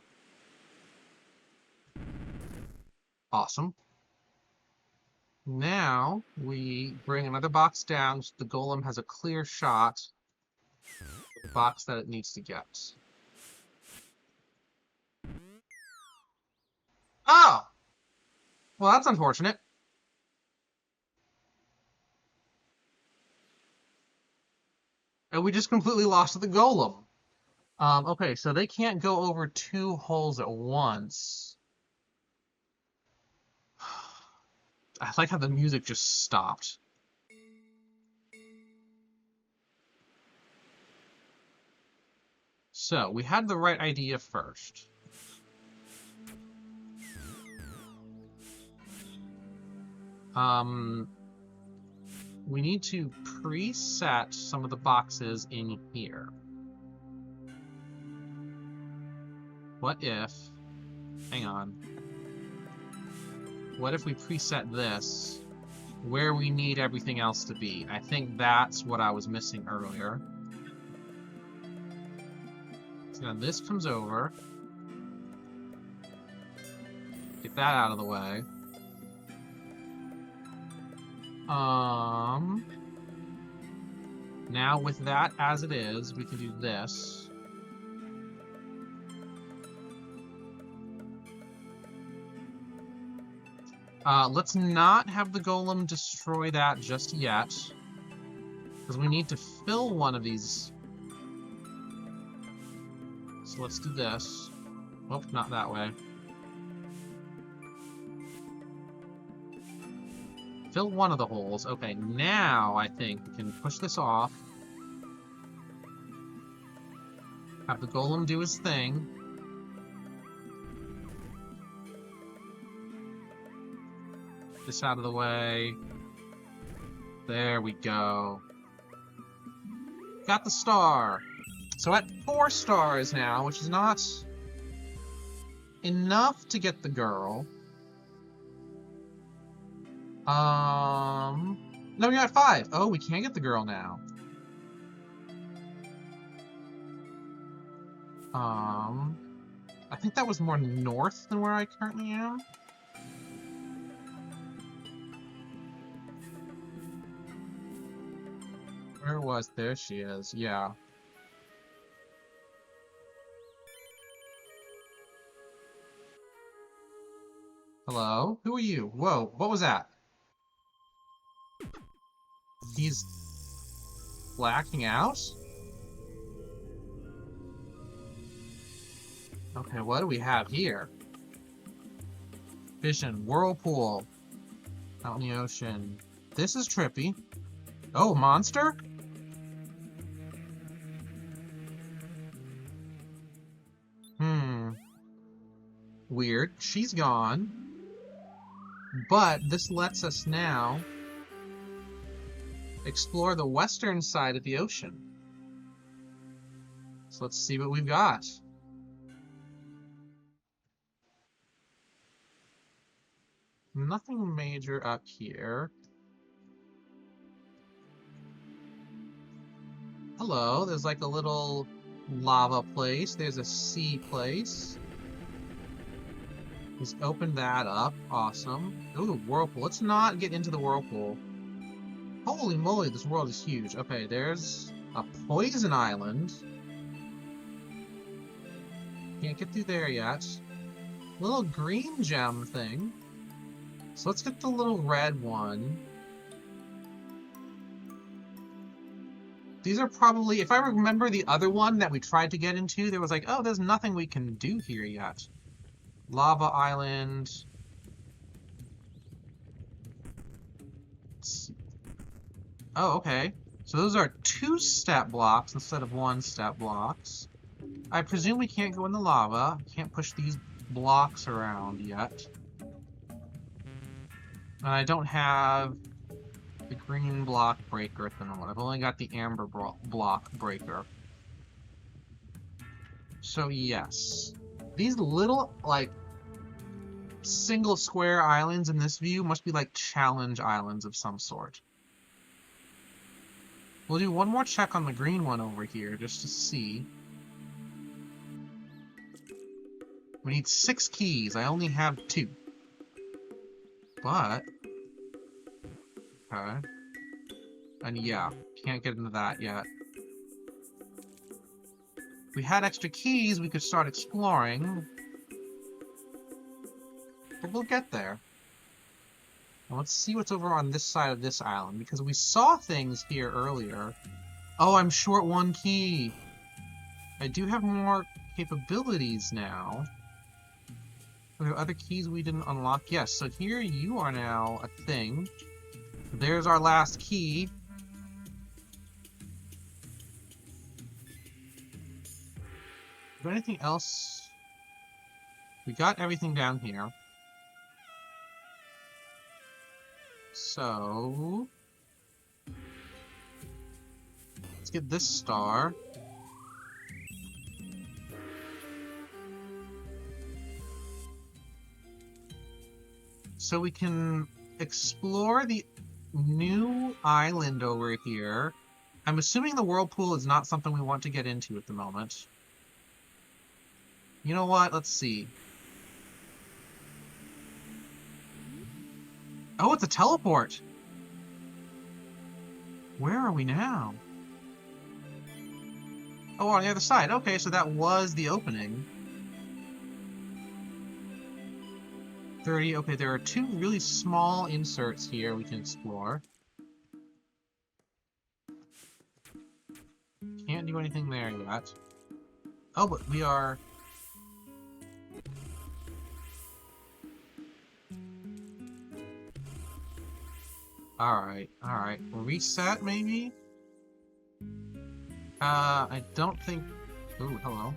Awesome. Now we bring another box down so the golem has a clear shot of the box that it needs to get. Oh! Well, that's unfortunate. And we just completely lost the golem. Okay, so they can't go over 2 holes at once. I like how the music just stopped. So, we had the right idea first. We need to preset some of the boxes in here. What if... Hang on. What if we preset this where we need everything else to be? I think that's what I was missing earlier. So now this comes over. Get that out of the way. Now with that as it is, we can do this. Let's not have the golem destroy that just yet, because we need to fill one of these. So let's do this. Oh, not that way. Fill one of the holes. Okay, now I think we can push this off. Have the golem do his thing. This out of the way. There we go. Got the star. So at 4 stars now, which is not enough to get the girl. No, you're at 5. Oh, we can't get the girl now. I think that was more north than where I currently am. Where was... There she is, yeah. Hello? Who are you? Whoa, what was that? He's... blacking out? Okay, what do we have here? Vision, whirlpool, out in the ocean. This is trippy. Oh, monster? Weird. She's gone. But this lets us now explore the western side of the ocean. So let's see what we've got. Nothing major up here. Hello, there's like a little lava place. There's a sea place. He's opened that up. Awesome. Ooh, whirlpool. Let's not get into the whirlpool. Holy moly, this world is huge. Okay, there's a poison island. Can't get through there yet. Little green gem thing. So let's get the little red one. These are probably, if I remember the other one that we tried to get into, there was like, oh, there's nothing we can do here yet. Lava island. Let's see. Oh, okay. So those are 2-step blocks instead of 1-step blocks. I presume we can't go in the lava. Can't push these blocks around yet. And I don't have the green block breaker at the moment. I've only got the amber block breaker. So yes. These little, like, single square islands in this view must be like challenge islands of some sort. We'll do one more check on the green one over here just to see. We need 6 keys. I only have 2. But... okay. And yeah, can't get into that yet. If we had extra keys, we could start exploring. But we'll get there. Now let's see what's over on this side of this island, because we saw things here earlier. Oh, I'm short 1 key. I do have more capabilities now. Are there other keys we didn't unlock? Yes, so here you are now a thing. There's our last key. Is there anything else? We got everything down here. So... let's get this star. So we can explore the new island over here. I'm assuming the whirlpool is not something we want to get into at the moment. You know what? Let's see. Oh, it's a teleport! Where are we now? Oh, on the other side. Okay, so that was the opening. 30. Okay, there are two really small inserts here we can explore. Can't do anything there yet. Oh, but we are... Alright, alright. Reset, maybe? I don't think... Ooh, hello.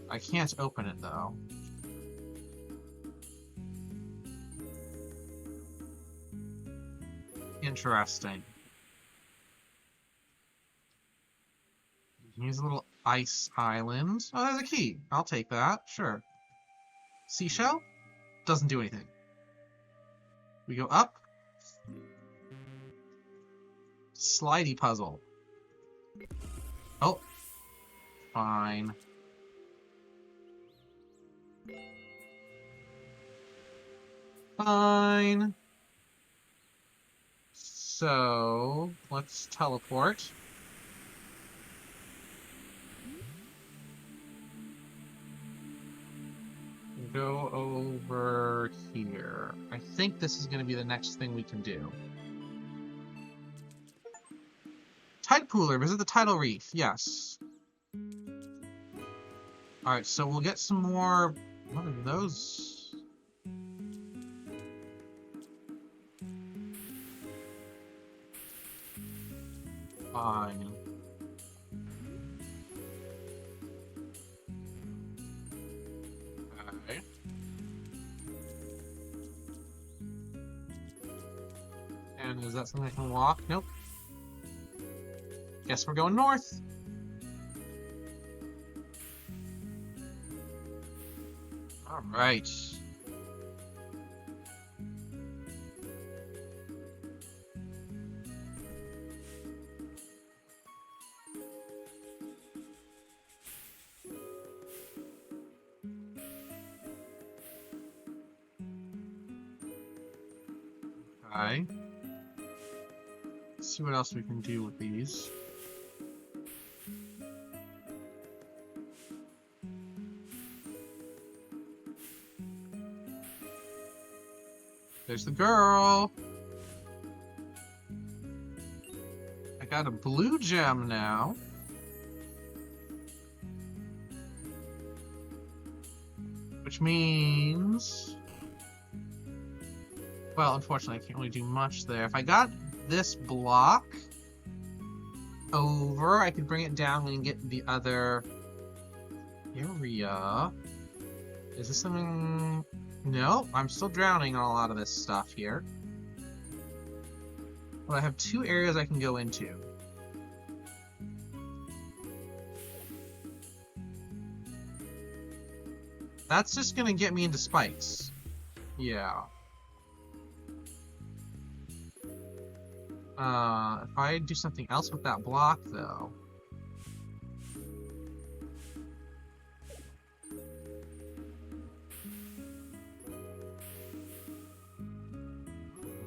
I can't open it, though. Interesting. Here's a little ice island. Oh, there's a key. I'll take that. Sure. Seashell? Doesn't do anything. We go up. Slidey puzzle. Oh. Fine. Fine. So, let's teleport. Go over here. I think this is going to be the next thing we can do. Tide Pooler, visit the tidal reef. Yes. Alright, so we'll get some more... What are those? Fine. Okay. And is that something I can walk? Nope. Guess we're going north. Alright. Okay. Let's see what else we can do with these. There's the girl. I got a blue gem now. Which means... well, unfortunately, I can't really do much there. If I got this block over, I could bring it down and get the other area. Is this something... No, I'm still drowning on a lot of this stuff here. Well, I have two areas I can go into. That's just gonna get me into spikes. Yeah. If I do something else with that block, though...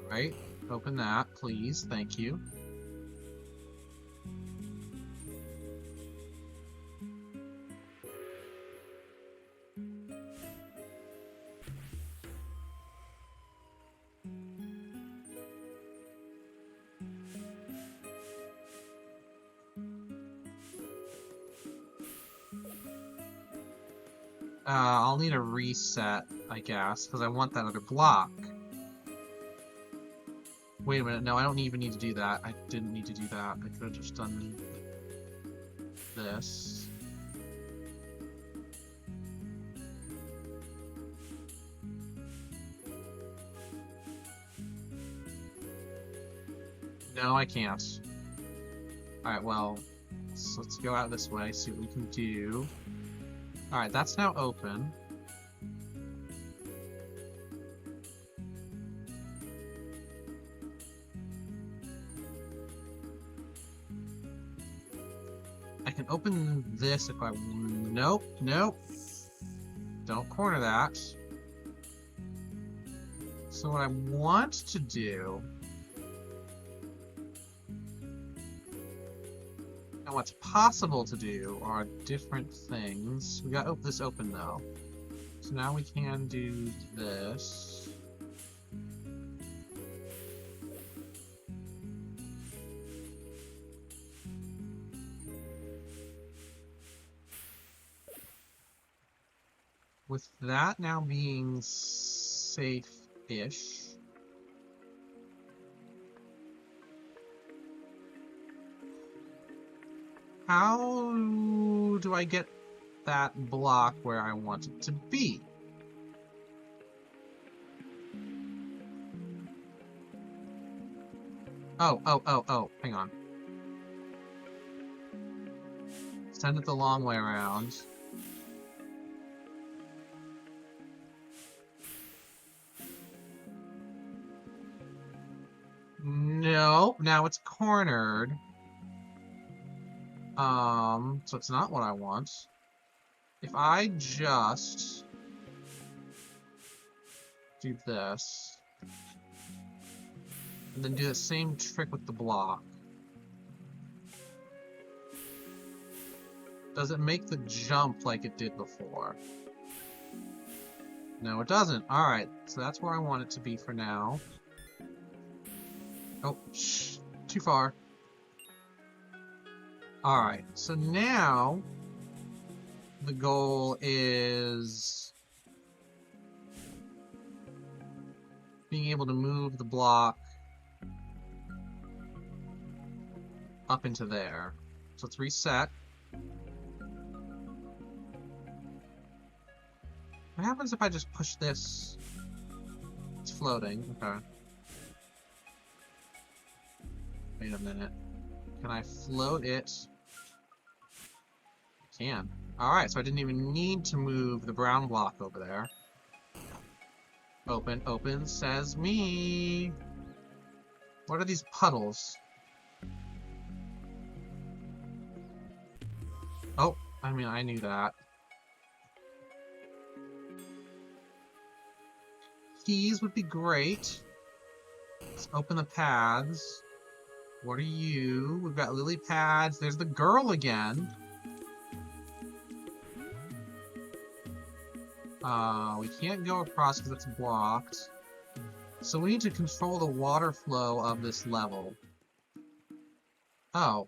Right, open that, please, thank you. I'll need a reset, I guess, because I want that other block. Wait a minute, no, I don't even need to do that. I didn't need to do that. I could have just done this. No, I can't. Alright, well, so let's go out this way, see what we can do. Alright, that's now open. I can open this if I... Nope, nope. Don't corner that. So what I want to do... And what's possible to do are different things. We got this open though. So now we can do this. With that now being safe-ish. How do I get that block where I want it to be? Oh, hang on. Send it the long way around. No, now it's cornered. So it's not what I want. If I just do this, and then do the same trick with the block, does it make the jump like it did before? No, it doesn't. Alright, so that's where I want it to be for now. Oh, shh, too far. Alright, so now the goal is being able to move the block up into there. So let's reset. What happens if I just push this? It's floating. Okay. Wait a minute. Can I float it? I can. Alright, so I didn't even need to move the brown block over there. Open, open, says me. What are these puddles? Oh, I mean, I knew that. Keys would be great. Let's open the paths. What are you? We've got lily pads. There's the girl again. We can't go across because it's blocked. So we need to control the water flow of this level. Oh.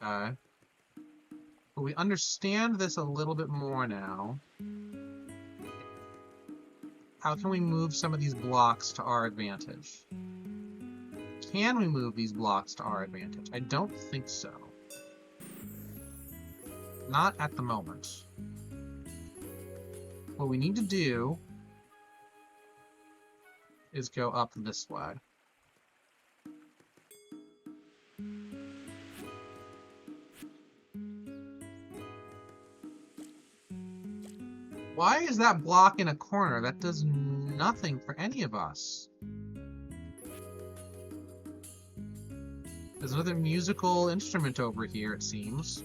Okay. But we understand this a little bit more now. How can we move some of these blocks to our advantage? Can we move these blocks to our advantage? I don't think so. Not at the moment. What we need to do is go up this way. Why is that block in a corner? That does nothing for any of us. There's another musical instrument over here, it seems.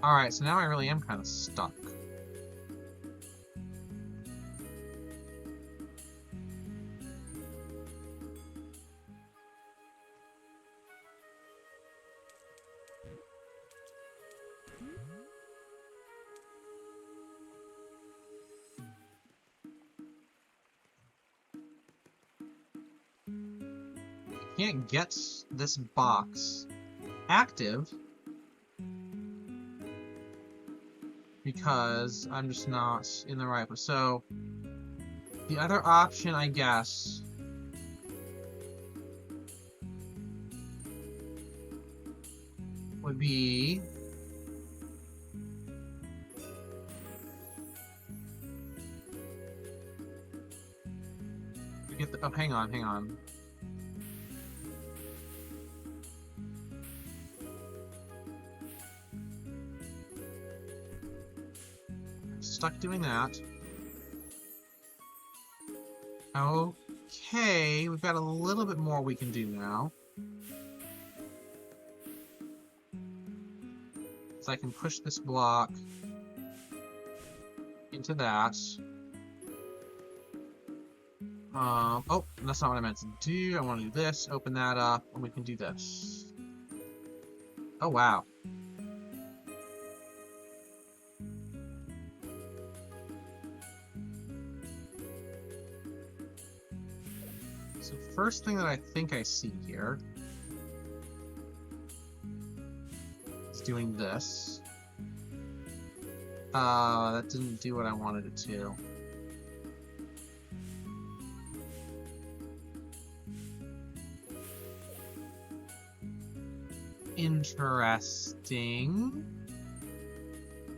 Alright, so now I really am kind of stuck. can't get this box active because I'm just not in the right place. So the other option, I guess, would be to get the, oh, hang on. Stuck doing that. Okay, we've got a little bit more we can do now. So I can push this block into that. Oh, that's not what I meant to do. I want to do this, open that up, and we can do this. Oh, wow. So first thing that I think I see here is doing this. That didn't do what I wanted it to. Interesting.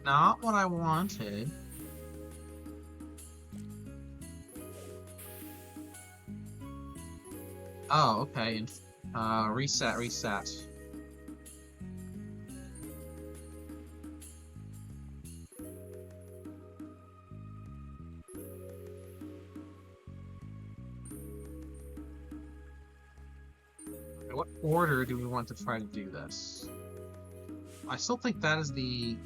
Not what I wanted. Oh, okay. Reset. Okay, what order do we want to try to do this? I still think that is the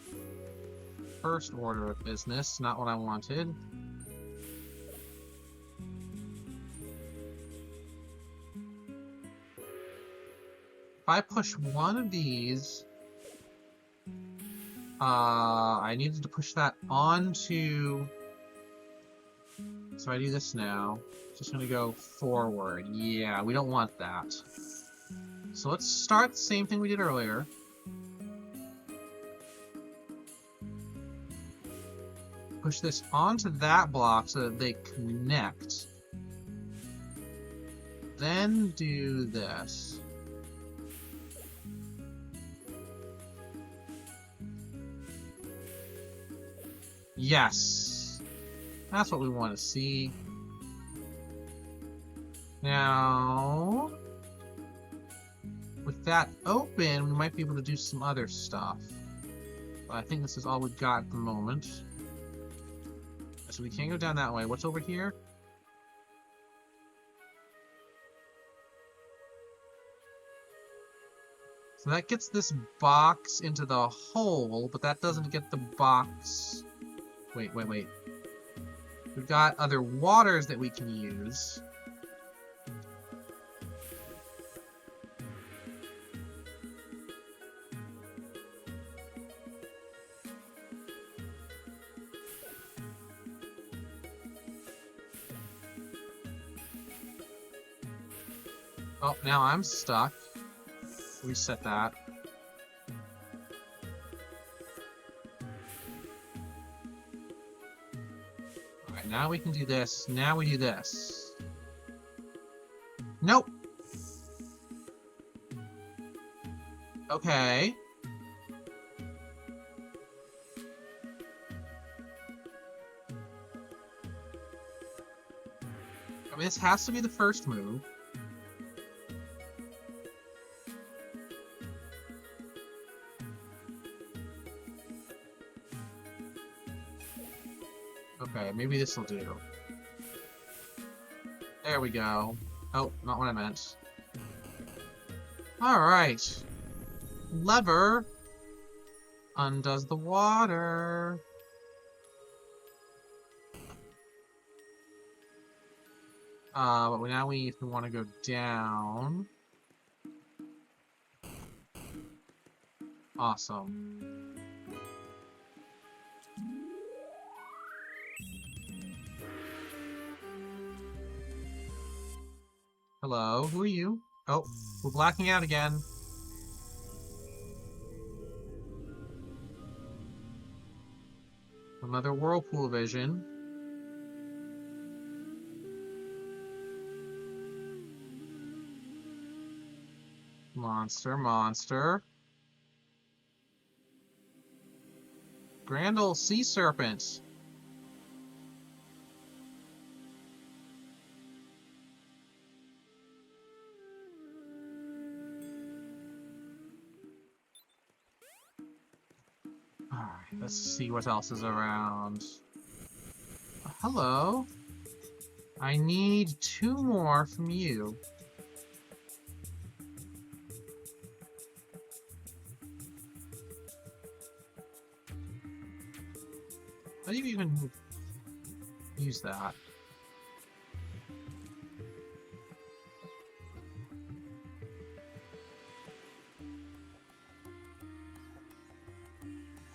first order of business, not what I wanted. If I push one of these, I needed to push that onto, so I do this now. It's just gonna go forward. Yeah, we don't want that. So let's start the same thing we did earlier. Push this onto that block so that they connect. Then do this. Yes! That's what we want to see. Now, with that open, we might be able to do some other stuff. But I think this is all we've got at the moment. So we can't go down that way. What's over here? So that gets this box into the hole, but that doesn't get the box... Wait. We've got other waters that we can use. Oh, now I'm stuck. Reset that. Alright, now we can do this. Now we do this. Nope! Okay. I mean, this has to be the first move. Okay, maybe this will do. There we go. Oh, not what I meant. Alright. Lever undoes the water. But now if we want to go down. Awesome. Hello, who are you? Oh, we're blacking out again. Another whirlpool vision. Monster, monster. Grand old sea serpent. Alright, let's see what else is around. Hello. I need 2 more from you. How do you even use that?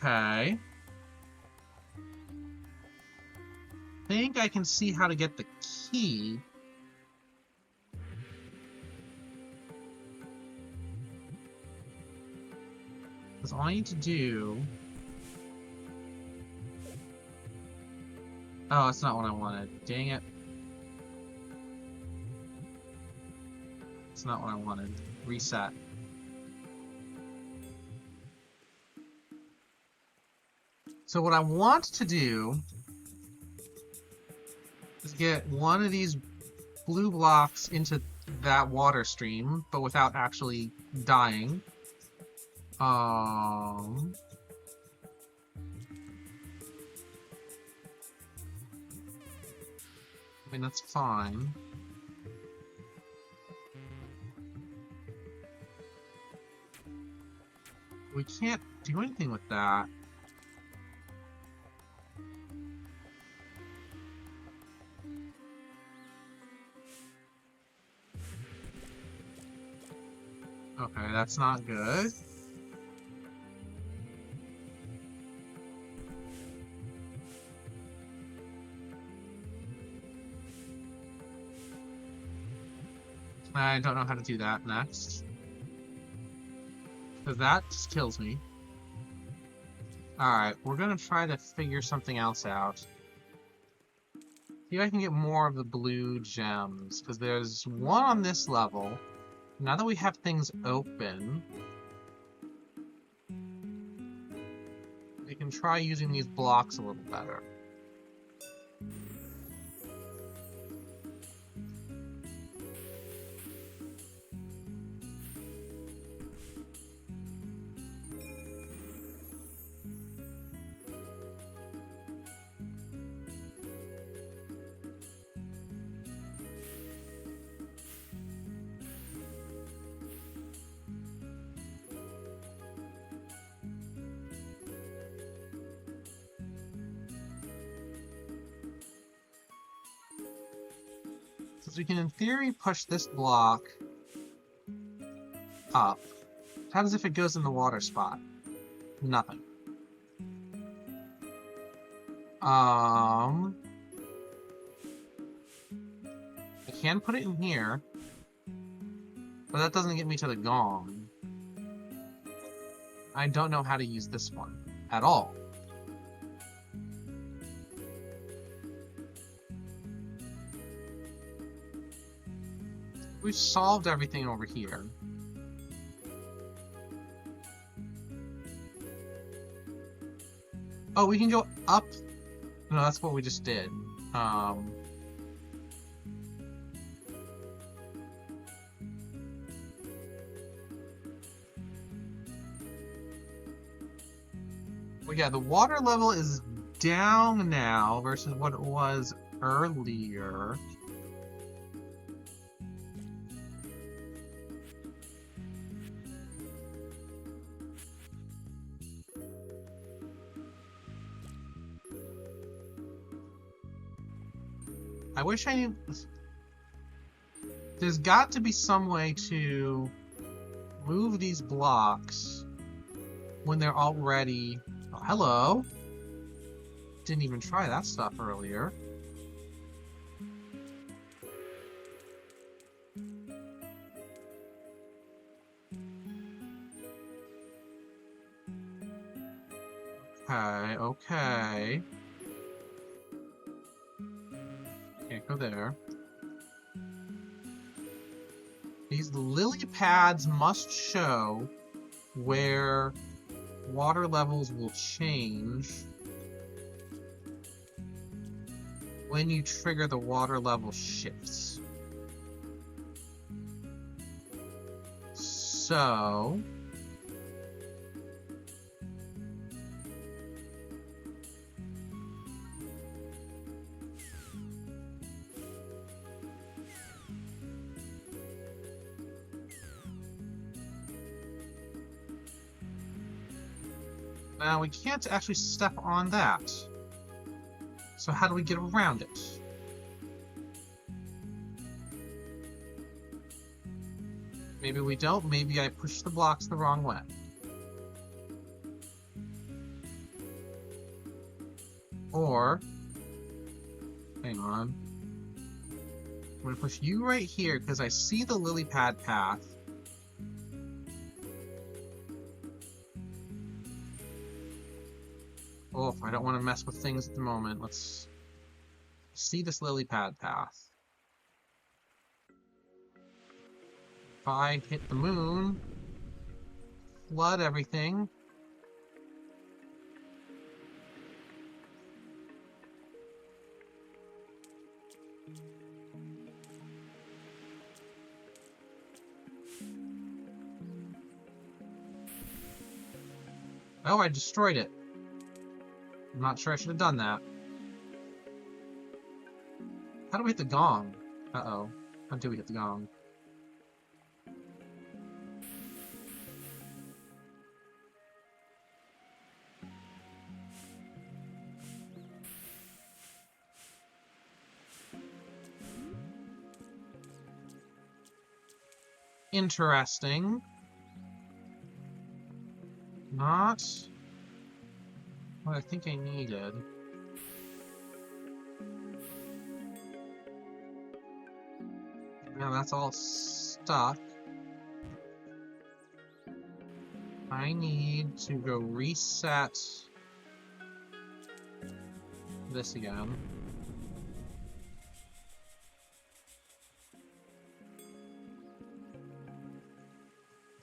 Okay. I think I can see how to get the key. Because all I need to do... Oh, that's not what I wanted. Dang it. It's not what I wanted. Reset. So what I want to do is get one of these blue blocks into that water stream, but without actually dying. I mean, that's fine. We can't do anything with that. Okay, that's not good. I don't know how to do that next. Because that just kills me. Alright, we're gonna try to figure something else out. See if I can get more of the blue gems. Because there's one on this level. Now that we have things open, we can try using these blocks a little better. So we can, in theory, push this block up. What happens if it goes in the water spot? Nothing. I can put it in here, but that doesn't get me to the gong. I don't know how to use this one at all. We've solved everything over here. Oh, we can go up. No, that's what we just did. Well, yeah, the water level is down now versus what it was earlier. I wish I knew... There's got to be some way to move these blocks when they're already... Oh, hello! Didn't even try that stuff earlier. Okay, okay. Can't go there. These lily pads must show where water levels will change when you trigger the water level shifts. So... Now, we can't actually step on that. So how do we get around it? Maybe we don't. Maybe I pushed the blocks the wrong way. Or... Hang on. I'm going to push you right here because I see the lily pad path. Oh, I don't want to mess with things at the moment. Let's see this lily pad path. If I hit the moon, flood everything. Oh, I destroyed it. I'm not sure I should have done that. How do we hit the gong? Uh-oh. How do we hit the gong? Interesting. Not what I think I needed. Now that's all stuck. I need to go reset this again.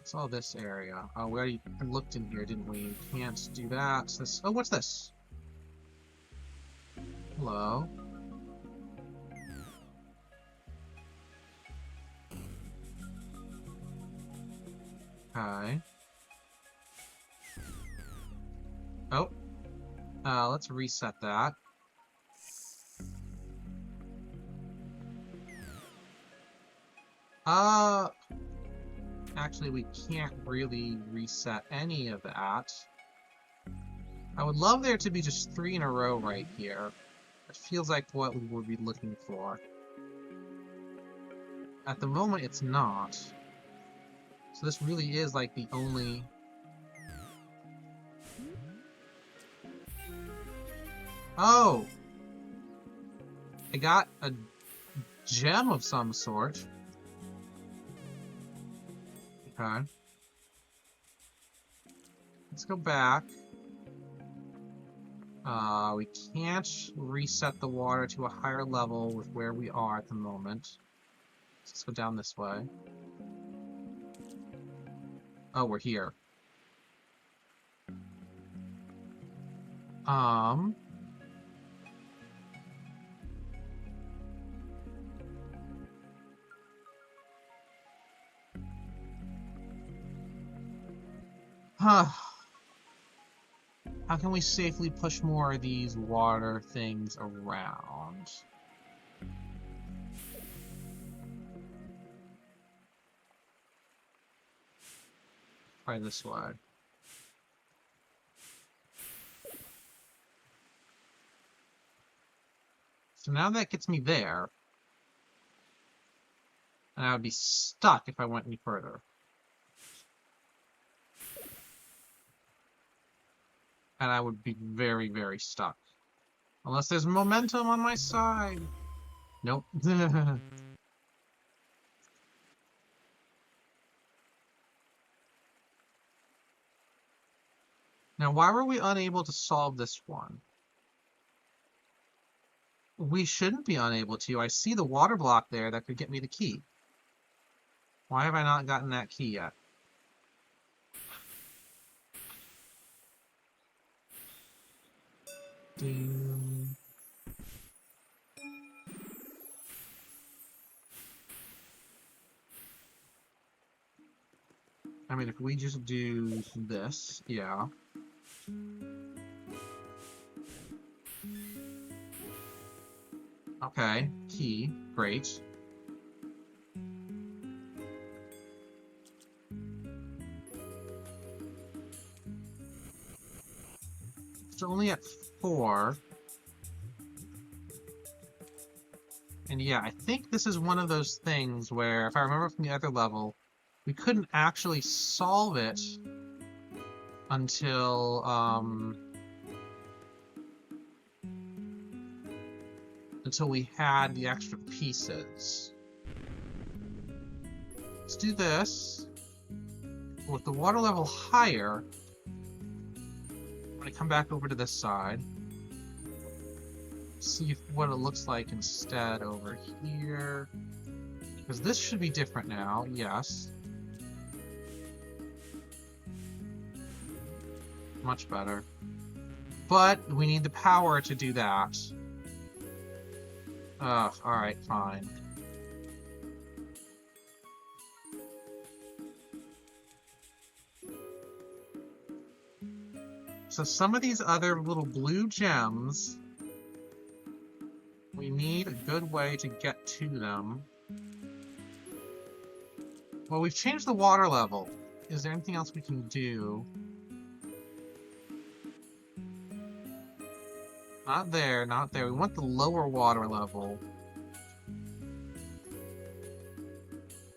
It's all this area. Oh, we already looked in here, didn't we? Can't do that. This. Oh, what's this? Hello. Okay. Oh. Let's reset that. Actually, we can't really reset any of that. I would love there to be just 3 in a row right here. It feels like what we would be looking for. At the moment, it's not. So this really is like the only... Oh! I got a gem of some sort. Okay. Let's go back. We can't reset the water to a higher level with where we are at the moment. Let's go down this way. Oh, we're here. How can we safely push more of these water things around? Try this way. So now that gets me there. And I would be stuck if I went any further. And I would be very, very stuck. Unless there's momentum on my side. Nope. Now, why were we unable to solve this one? We shouldn't be unable to. I see the water block there that could get me the key. Why have I not gotten that key yet? Ding. I mean, if we just do this, yeah. Okay, key, great. It's only at 4. And yeah, I think this is one of those things where, if I remember from the other level, we couldn't actually solve it until, until we had the extra pieces. Let's do this. With the water level higher, I'm going to come back over to this side. See what it looks like instead over here. Because this should be different now, yes. Much better. But we need the power to do that. Ugh, alright, fine. So some of these other little blue gems, we need a good way to get to them. Well, we've changed the water level. Is there anything else we can do? Not there, not there. We want the lower water level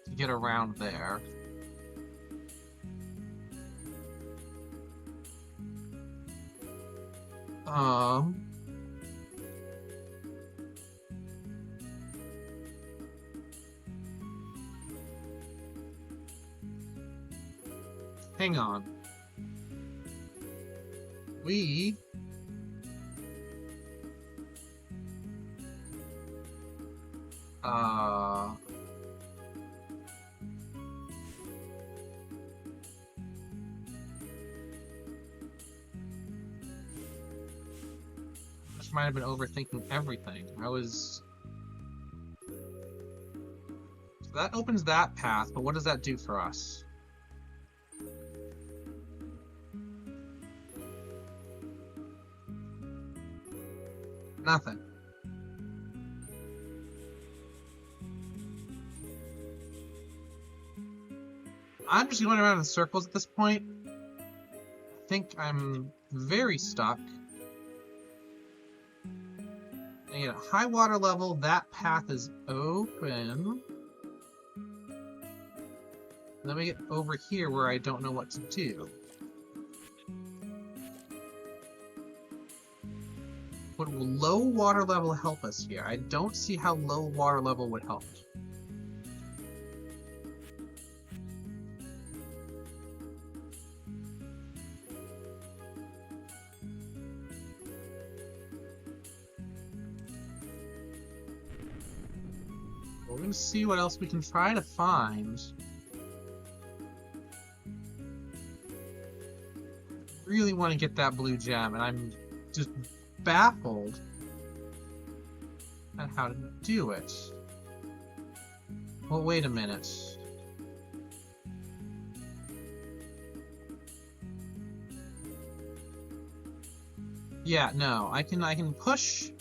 to get around there. Hang on. We just might have been overthinking everything. So that opens that path, but what does that do for us? Nothing. I'm just going around in circles at this point. I think I'm very stuck. And at high water level, that path is open. And then we get over here where I don't know what to do. Would low water level help us here? I don't see how low water level would help. We're going to see what else we can try to find. Really want to get that blue gem, and I'm just baffled at how to do it. Well, wait a minute. Yeah, no, I can push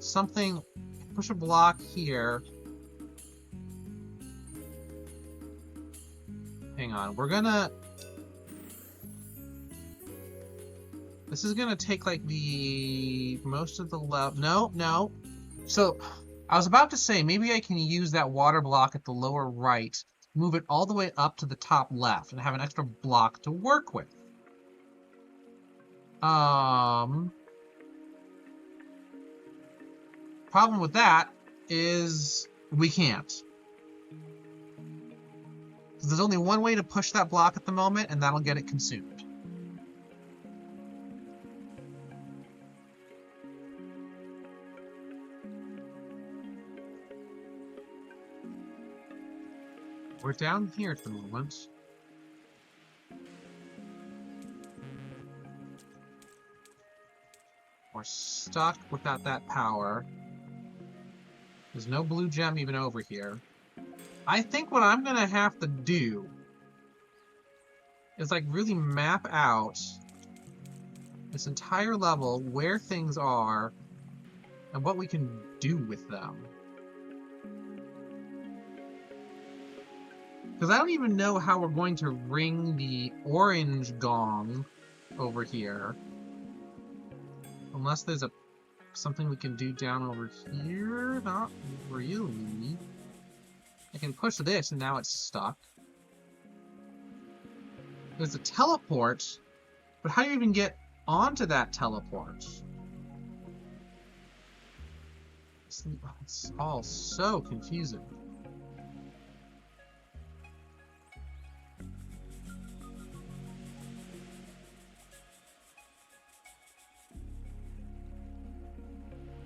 something, push a block here. Hang on, we're gonna... This is gonna take like the most of the level. No. So I was about to say maybe I can use that water block at the lower right, move it all the way up to the top left, and have an extra block to work with. Problem with that is we can't. Because there's only one way to push that block at the moment, and that'll get it consumed. We're down here at the moment. We're stuck without that power. There's no blue gem even over here. I think what I'm gonna have to do is like really map out this entire level, where things are, and what we can do with them. Because I don't even know how we're going to ring the orange gong over here. Unless there's something we can do down over here. Not really. I can push this and now it's stuck. There's a teleport, but how do you even get onto that teleport? It's all so confusing.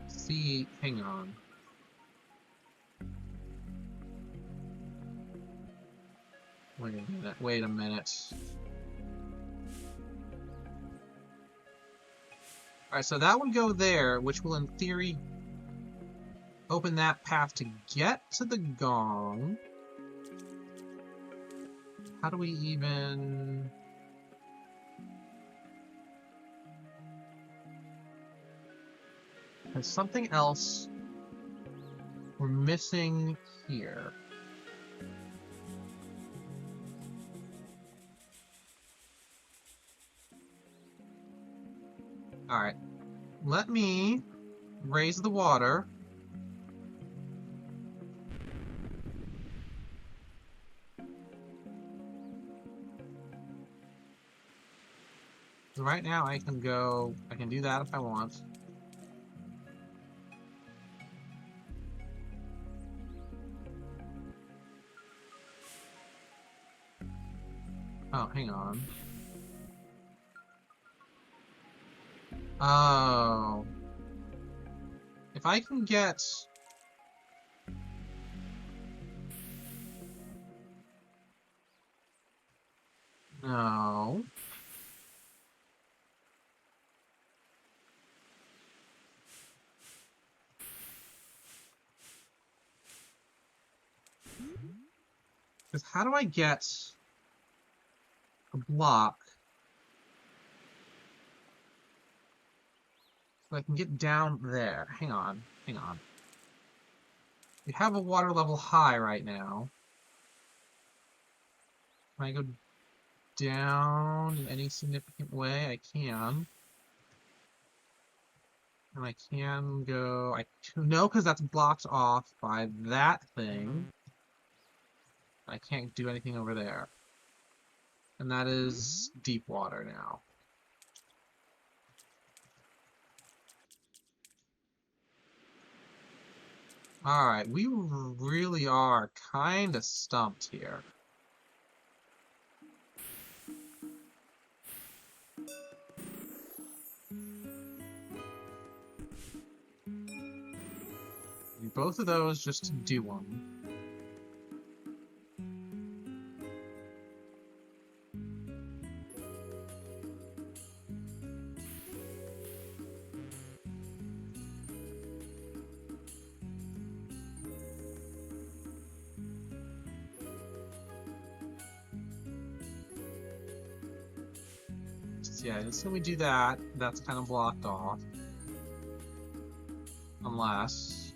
See, hang on. Wait a minute. Alright, so that would go there, which will in theory open that path to get to the gong. How do we even... There's something else we're missing here. Alright, let me raise the water. So right now I can do that if I want. Oh, hang on. Oh. If I can get... No. Because how do I get a block so I can get down there? Hang on, hang on. We have a water level high right now. Can I go down in any significant way? I can. And I can go... No, because that's blocked off by that thing. I can't do anything over there. And that is deep water now. Alright, we really are kind of stumped here. Both of those just to do them. Yeah, as soon as we do that, that's kind of blocked off. Unless...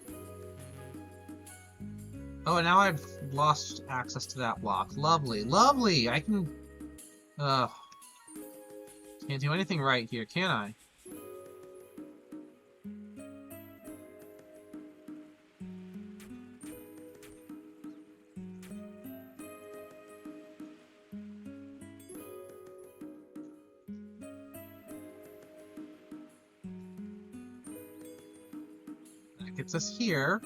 Oh, and now I've lost access to that block. Lovely, lovely! I can... Ugh. Can't do anything right here, can I? That gets us here.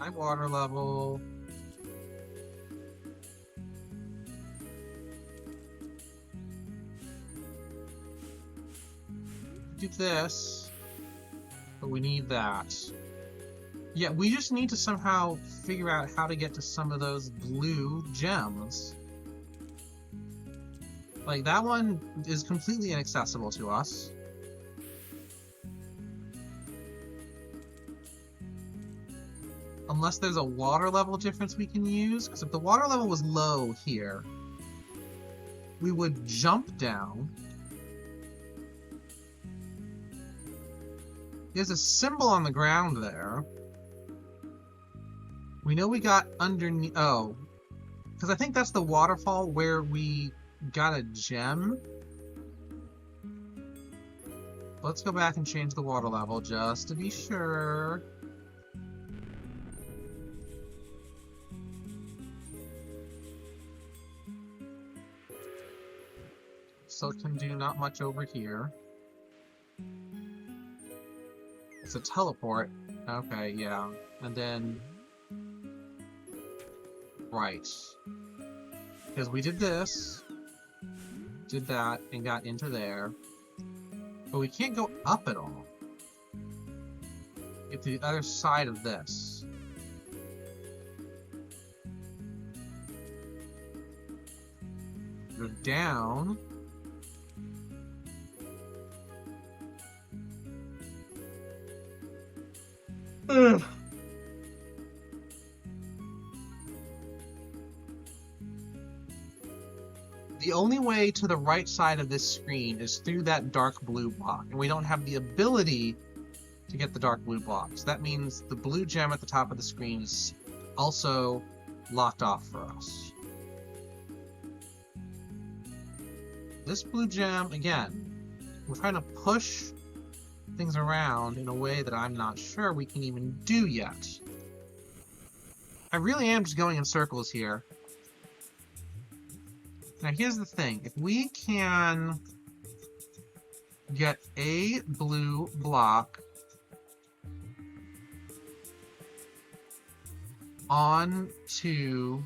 High water level. Do this, but we need that. Yeah, we just need to somehow figure out how to get to some of those blue gems. Like, that one is completely inaccessible to us. Unless there's a water level difference we can use, because if the water level was low here, we would jump down. There's a symbol on the ground there. We know we got underneath. Oh, because I think that's the waterfall where we got a gem. Let's go back and change the water level just to be sure. So it can do not much over here. It's a teleport. Okay, yeah. And then... Right. Because we did this, did that, and got into there. But we can't go up at all. Get to the other side of this. Go down. Ugh. The only way to the right side of this screen is through that dark blue block, and we don't have the ability to get the dark blue block. So that means the blue gem at the top of the screen is also locked off for us. This blue gem, again, we're trying to push things around in a way that I'm not sure we can even do yet. I really am just going in circles here. Now here's the thing, if we can get a blue block onto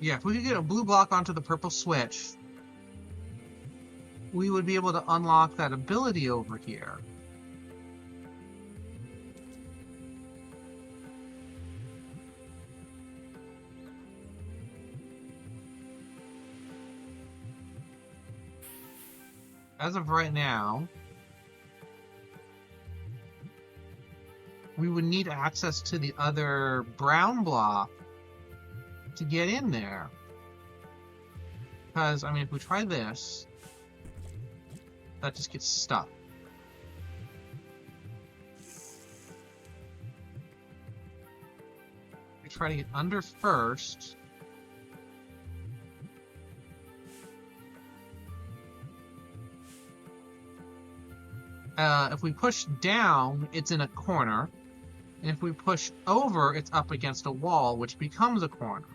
yeah, if we could get a blue block onto the purple switch, we would be able to unlock that ability over here. As of right now, we would need access to the other brown block to get in there. Because, I mean, if we try this, that just gets stuck. We try to get under first. If we push down, it's in a corner. And if we push over, it's up against a wall, which becomes a corner.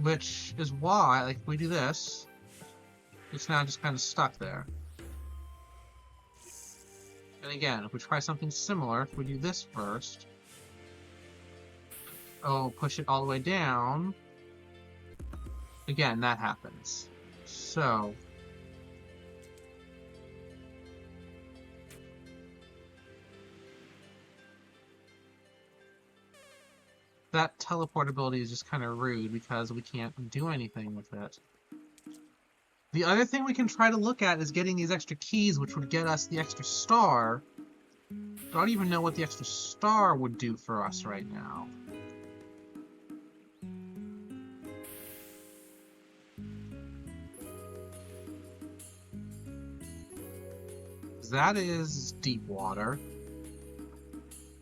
Which is why, like, if we do this, it's now just kind of stuck there. And again, if we try something similar, if we do this first, push it all the way down, again, that happens. So, that teleport ability is just kind of rude because we can't do anything with it. The other thing we can try to look at is getting these extra keys, which would get us the extra star. I don't even know what the extra star would do for us right now. That is deep water.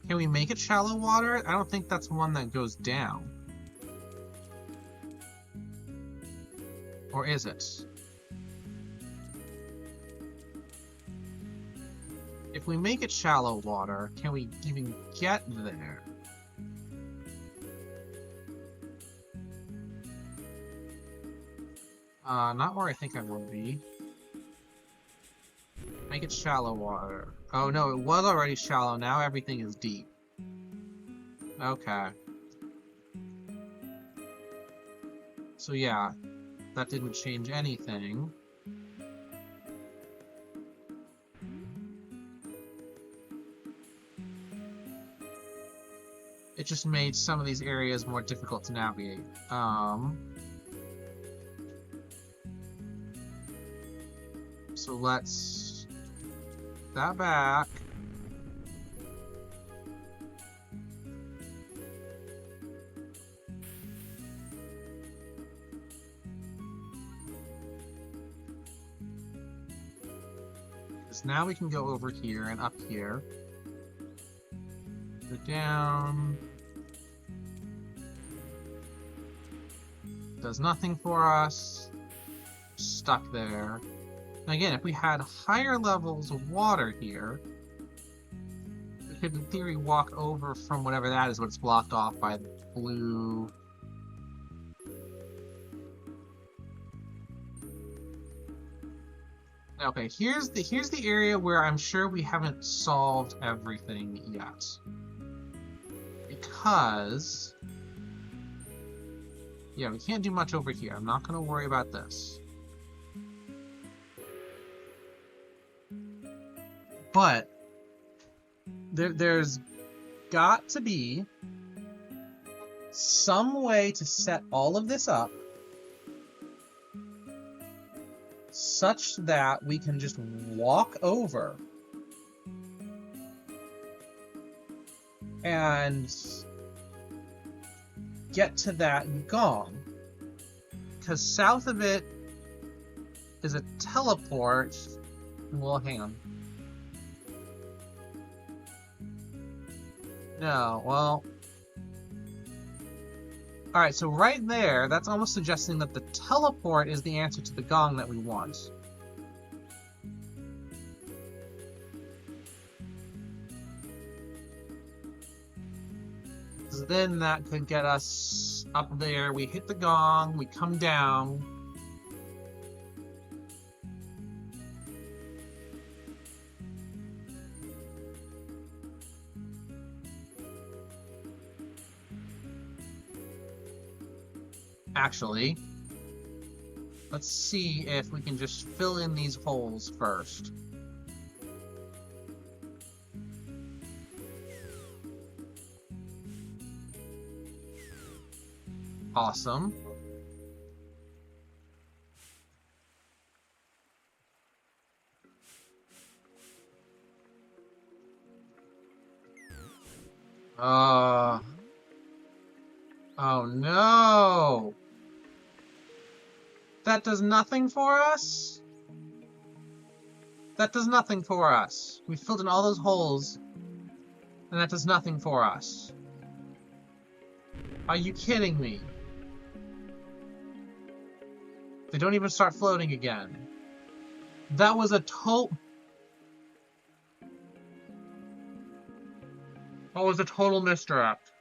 Can we make it shallow water? I don't think that's one that goes down. Or is it? If we make it shallow water, can we even get there? Not where I think I would be. Make it shallow water. Oh no, it was already shallow, now everything is deep. Okay. So yeah, that didn't change anything. It just made some of these areas more difficult to navigate. So let's that back. Because now we can go over here and up here. Go down. Does nothing for us. Stuck there. And again, if we had higher levels of water here, we could, in theory, walk over from whatever that is, what's blocked off by the blue. Okay, here's the area where I'm sure we haven't solved everything yet. Because yeah, we can't do much over here. I'm not gonna worry about this. But there's got to be some way to set all of this up such that we can just walk over and get to that gong. Because south of it is a teleport. Well, hang on. No, well... Alright, so right there, that's almost suggesting that the teleport is the answer to the gong that we want. So then that could get us up there. We hit the gong, we come down. Actually, let's see if we can just fill in these holes first. Awesome. Oh no! That does nothing for us? That does nothing for us. We filled in all those holes, and that does nothing for us. Are you kidding me? They don't even start floating again. That was a That was a total misdirect.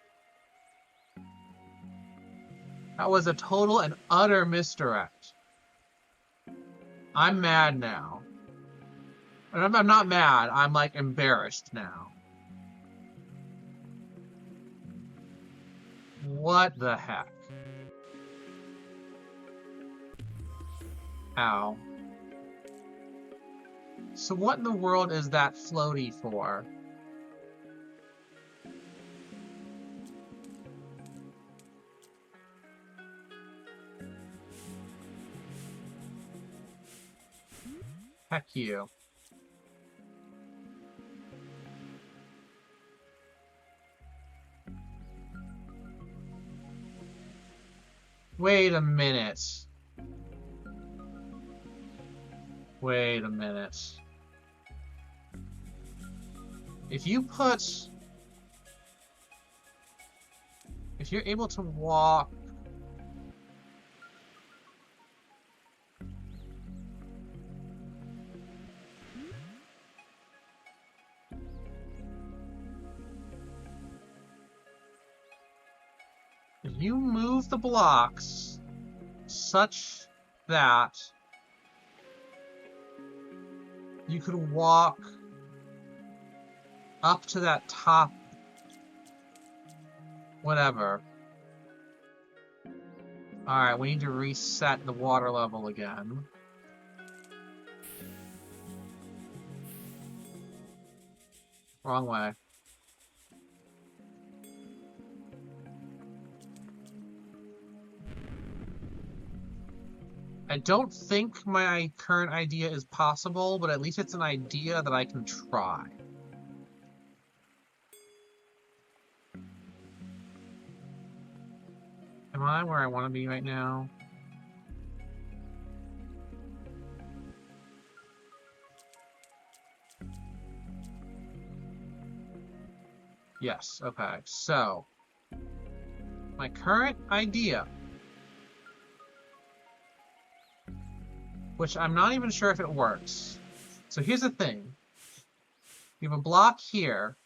That was a total and utter misdirect. I'm mad now. And I'm not mad, I'm like embarrassed now. What the heck? Ow. So what in the world is that floaty for? Heck you. Wait a minute. Wait a minute. If you're able to walk If you move the blocks such that you could walk up to that top whatever. Alright, we need to reset the water level again. Wrong way. I don't think my current idea is possible, but at least it's an idea that I can try. Am I where I want to be right now? Yes, okay. So, my current idea, which I'm not even sure if it works. So here's the thing. You have a block here.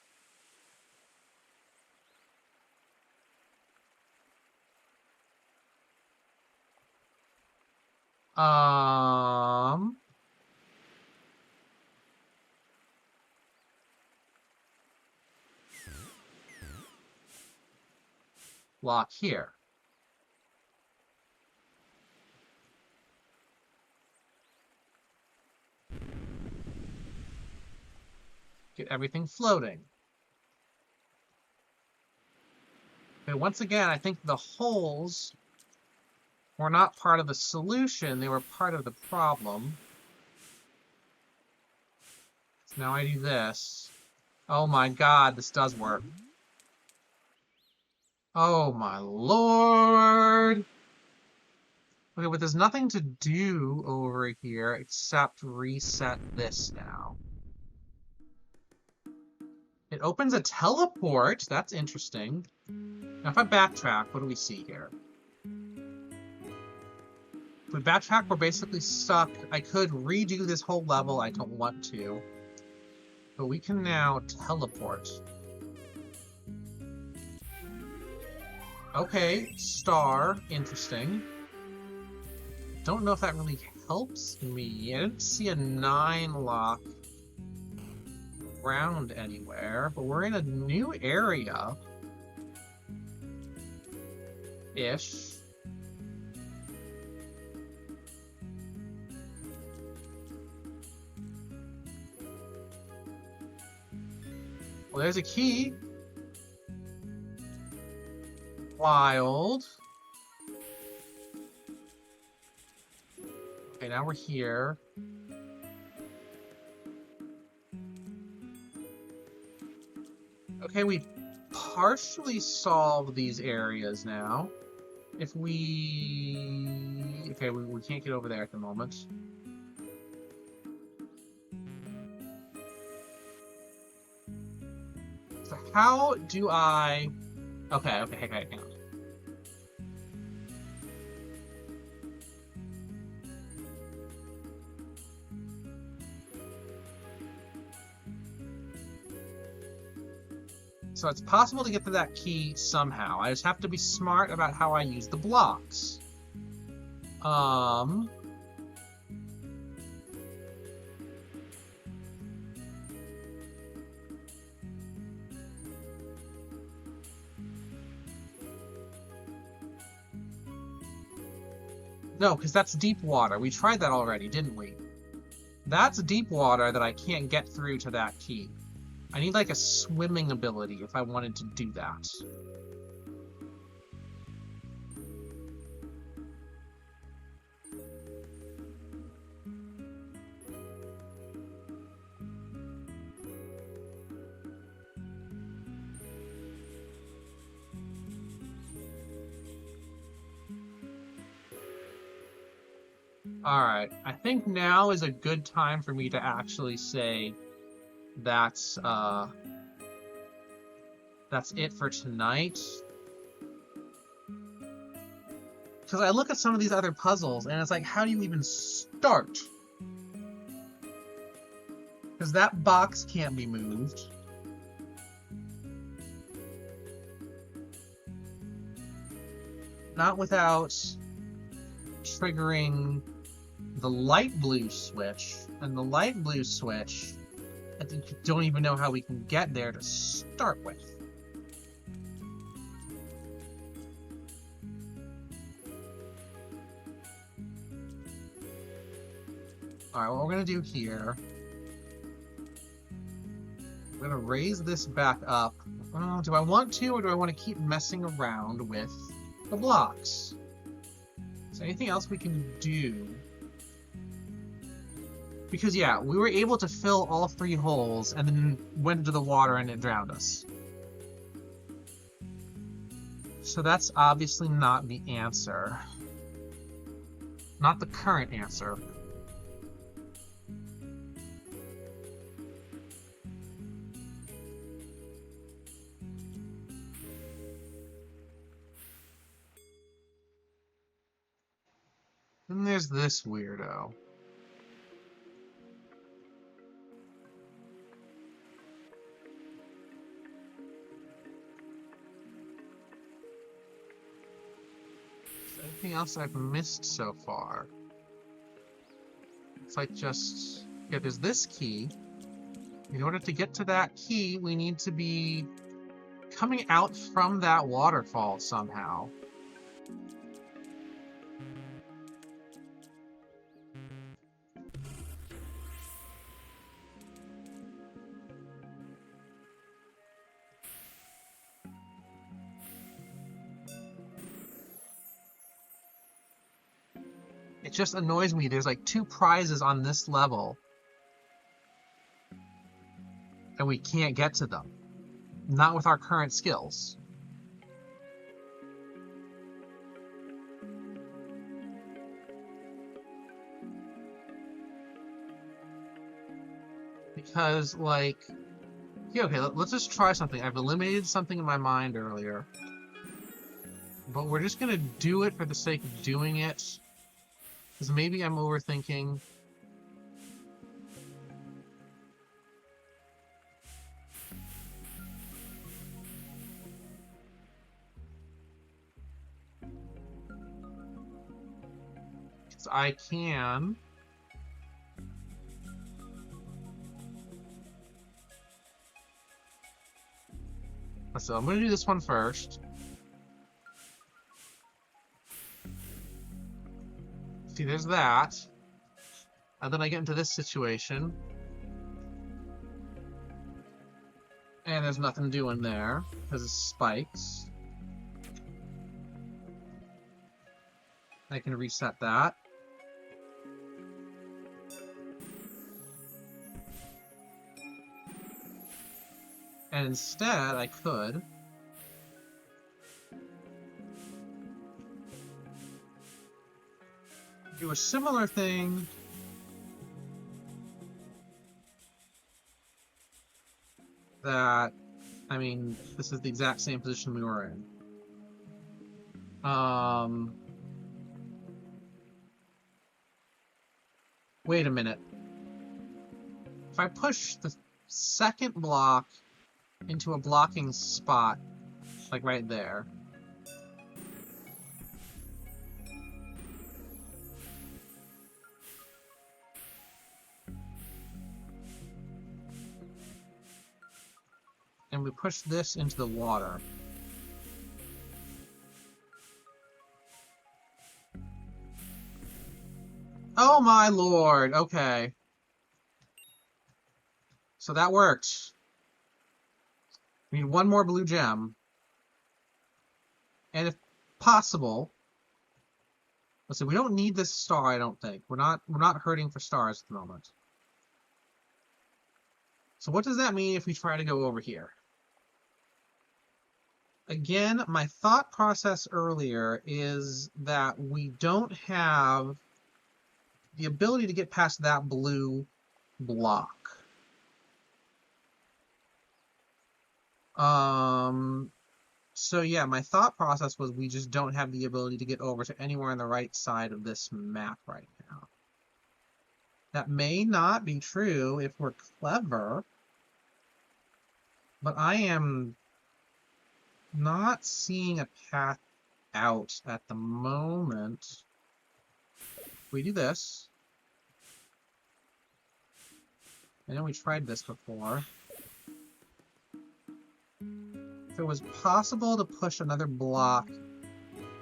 Block here. Get everything floating. But once again, I think the holes were not part of the solution, they were part of the problem. So now I do this. Oh my god, this does work. Oh my lord! Okay, but there's nothing to do over here except reset this now. It opens a teleport. That's interesting. Now if I backtrack, what do we see here? If we backtrack, we're basically stuck. I could redo this whole level. I don't want to. But we can now teleport. Okay, star. Interesting. Don't know if that really helps me. I didn't see a 9 lock around anywhere, but we're in a new area. Ish. Well, there's a key. Wild. Okay, now we're here. Okay, we partially solved these areas now. If we... Okay, we can't get over there at the moment. So how do I... Okay, hang on. So it's possible to get to that key somehow. I just have to be smart about how I use the blocks. No, because that's deep water. We tried that already, didn't we? That's deep water that I can't get through to that key. I need like a swimming ability if I wanted to do that. Alright, I think now is a good time for me to actually say that's it for tonight. Because I look at some of these other puzzles, and it's like, how do you even start? Because that box can't be moved. Not without triggering the light blue switch. And the light blue switch, I think you don't even know how we can get there to start with. Alright, what we're going to do here, we're going to raise this back up. Do I want to, or do I want to keep messing around with the blocks? Is there anything else we can do? Because, yeah, we were able to fill all 3 holes and then went into the water and it drowned us. So that's obviously not the answer. Not the current answer. Then there's this weirdo. Anything else I've missed so far? It's like just... yeah, there's this key. In order to get to that key, we need to be coming out from that waterfall somehow. It just annoys me. There's like 2 prizes on this level, and we can't get to them. Not with our current skills. Because, like... yeah, okay, let's just try something. I've eliminated something in my mind earlier. But we're just gonna do it for the sake of doing it. Because maybe I'm overthinking. Because I can... so I'm going to do this one first. See, there's that. And then I get into this situation. And there's nothing doing there, because it's spikes. I can reset that. And instead, I could... do a similar thing that... I mean, this is the exact same position we were in. Wait a minute. If I push the second block into a blocking spot, like right there. And we push this into the water. Oh my lord, okay. So that worked. We need 1 more blue gem. And if possible, let's see, we don't need this star, I don't think. We're not hurting for stars at the moment. So what does that mean if we try to go over here? Again, my thought process earlier is that we don't have the ability to get past that blue block. So yeah, my thought process was we just don't have the ability to get over to anywhere on the right side of this map right now. That may not be true if we're clever, but I am not seeing a path out at the moment. We do this. I know we tried this before. If it was possible to push another block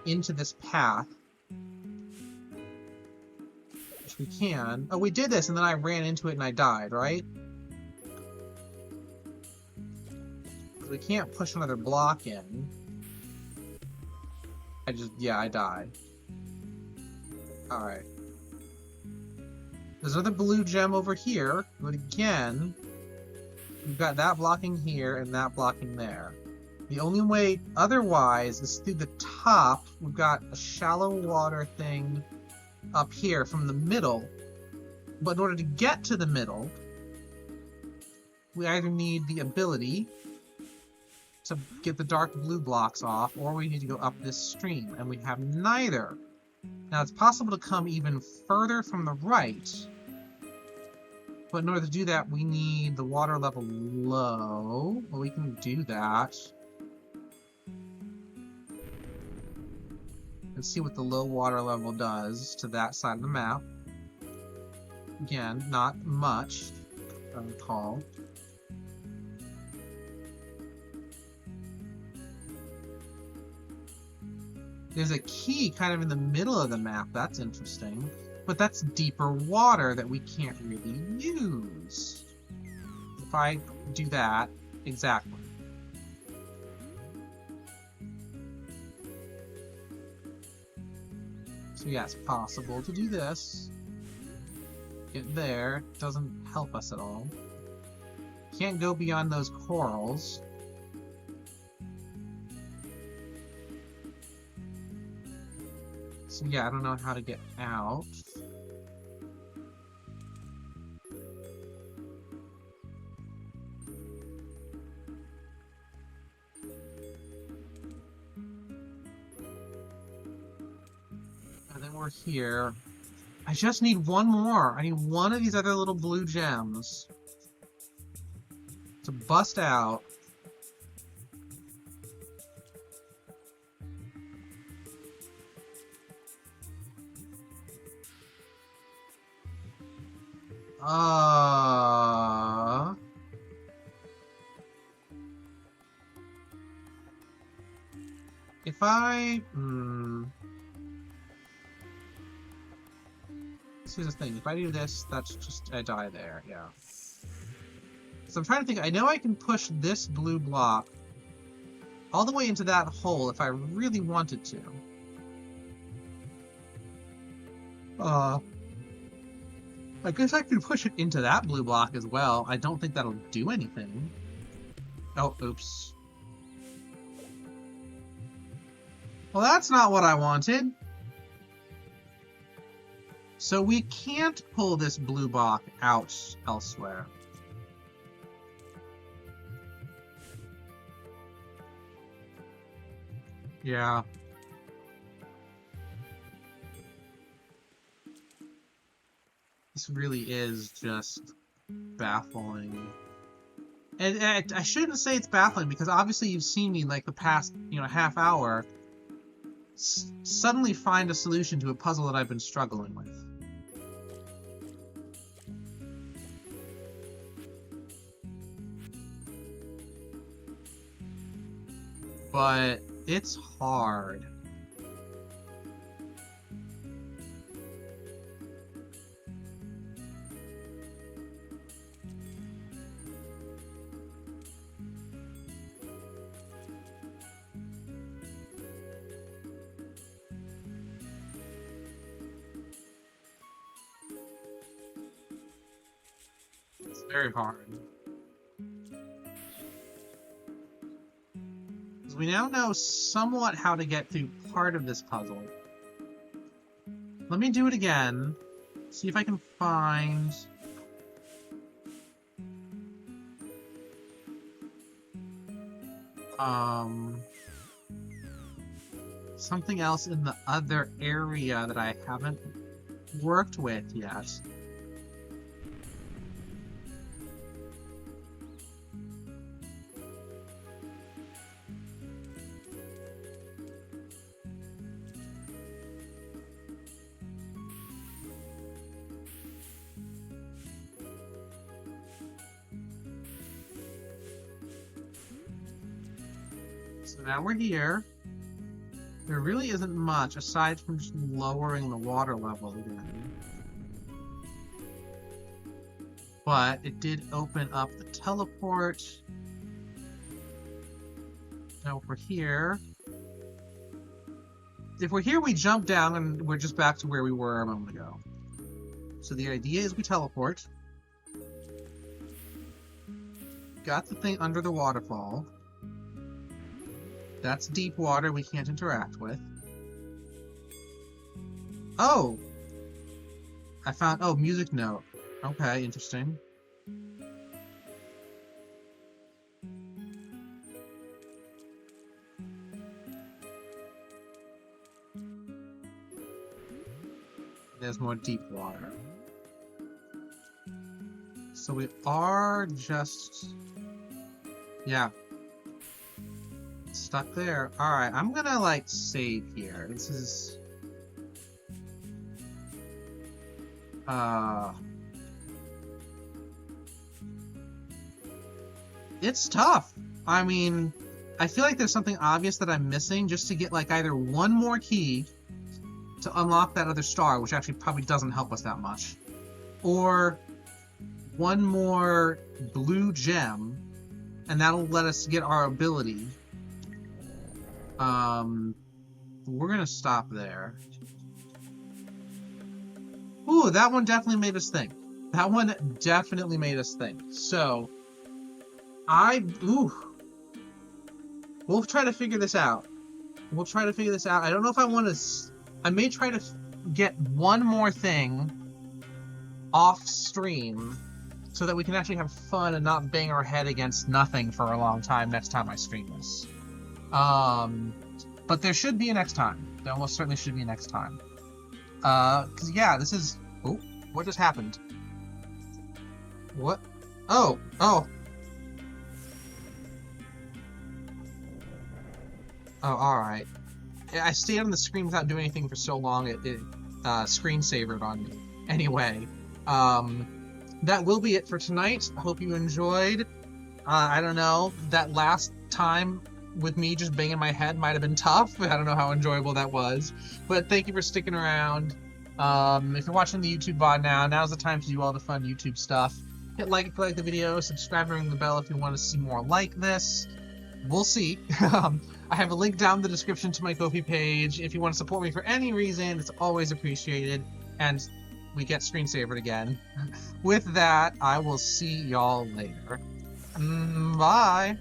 into this path, which we can. Oh, we did this and then I ran into it and I died, right? We can't push another block in. I died. Alright. There's another blue gem over here, but again, we've got that blocking here and that blocking there. The only way otherwise is through the top. We've got a shallow water thing up here from the middle, but in order to get to the middle, we either need the ability to get the dark blue blocks off, or we need to go up this stream, and we have neither. Now, it's possible to come even further from the right, but in order to do that, we need the water level low. Well, we can do that. Let's see what the low water level does to that side of the map. Again, not much, if I recall. There's a key kind of in the middle of the map. That's interesting. But that's deeper water that we can't really use. If I do that, exactly. So yeah, it's possible to do this. Get there. Doesn't help us at all. Can't go beyond those corals. So yeah, I don't know how to get out. And then we're here. I just need one more. I need one of these other little blue gems to bust out. If I... Here's the thing. If I do this, that's just... I die there, yeah. So I'm trying to think. I know I can push this blue block all the way into that hole if I really wanted to. I guess I can push it into that blue block as well. I don't think that'll do anything. Oh, oops. Well, that's not what I wanted. So we can't pull this blue block out elsewhere. Yeah. This really is just baffling. And I shouldn't say it's baffling, because obviously you've seen me, like, the past, half hour suddenly find a solution to a puzzle that I've been struggling with. But it's hard. It's very hard. We now know somewhat how to get through part of this puzzle. Let me do it again. See if I can find... something else in the other area that I haven't worked with yet. So now we're here. There really isn't much aside from just lowering the water level again. But it did open up the teleport. Now if we're here... If we're here, we jump down and we're just back to where we were a moment ago. So the idea is we teleport. Got the thing under the waterfall. That's deep water we can't interact with. Oh! I found... Oh, music note. Okay, interesting. There's more deep water. So we are just... Yeah. Stuck there. Alright, I'm gonna, like, save here. This is... It's tough. I mean, I feel like there's something obvious that I'm missing just to get, like, either one more key to unlock that other star, which actually probably doesn't help us that much, or one more blue gem, and that'll let us get our ability. We're gonna stop there. Ooh, that one definitely made us think. That one definitely made us think. So, we'll try to figure this out. We'll try to figure this out. I don't know if I want to... I may try to get one more thing off stream so that we can actually have fun and not bang our head against nothing for a long time next time I stream this. But there should be a next time. There almost certainly should be a next time. Because, yeah, this is... Oh, what just happened? What? Oh! Oh, alright. I stayed on the screen without doing anything for so long, it screen-savered on me. Anyway, that will be it for tonight. I hope you enjoyed. I don't know, that last time with me just banging my head might have been tough. I don't know how enjoyable that was. But thank you for sticking around. If you're watching the YouTube VOD now, now's the time to do all the fun YouTube stuff. Hit like if you like the video, subscribe and ring the bell if you want to see more like this. We'll see. I have a link down in the description to my Ko-fi page. If you want to support me for any reason, it's always appreciated. And we get screensavered again. With that, I will see y'all later. Bye!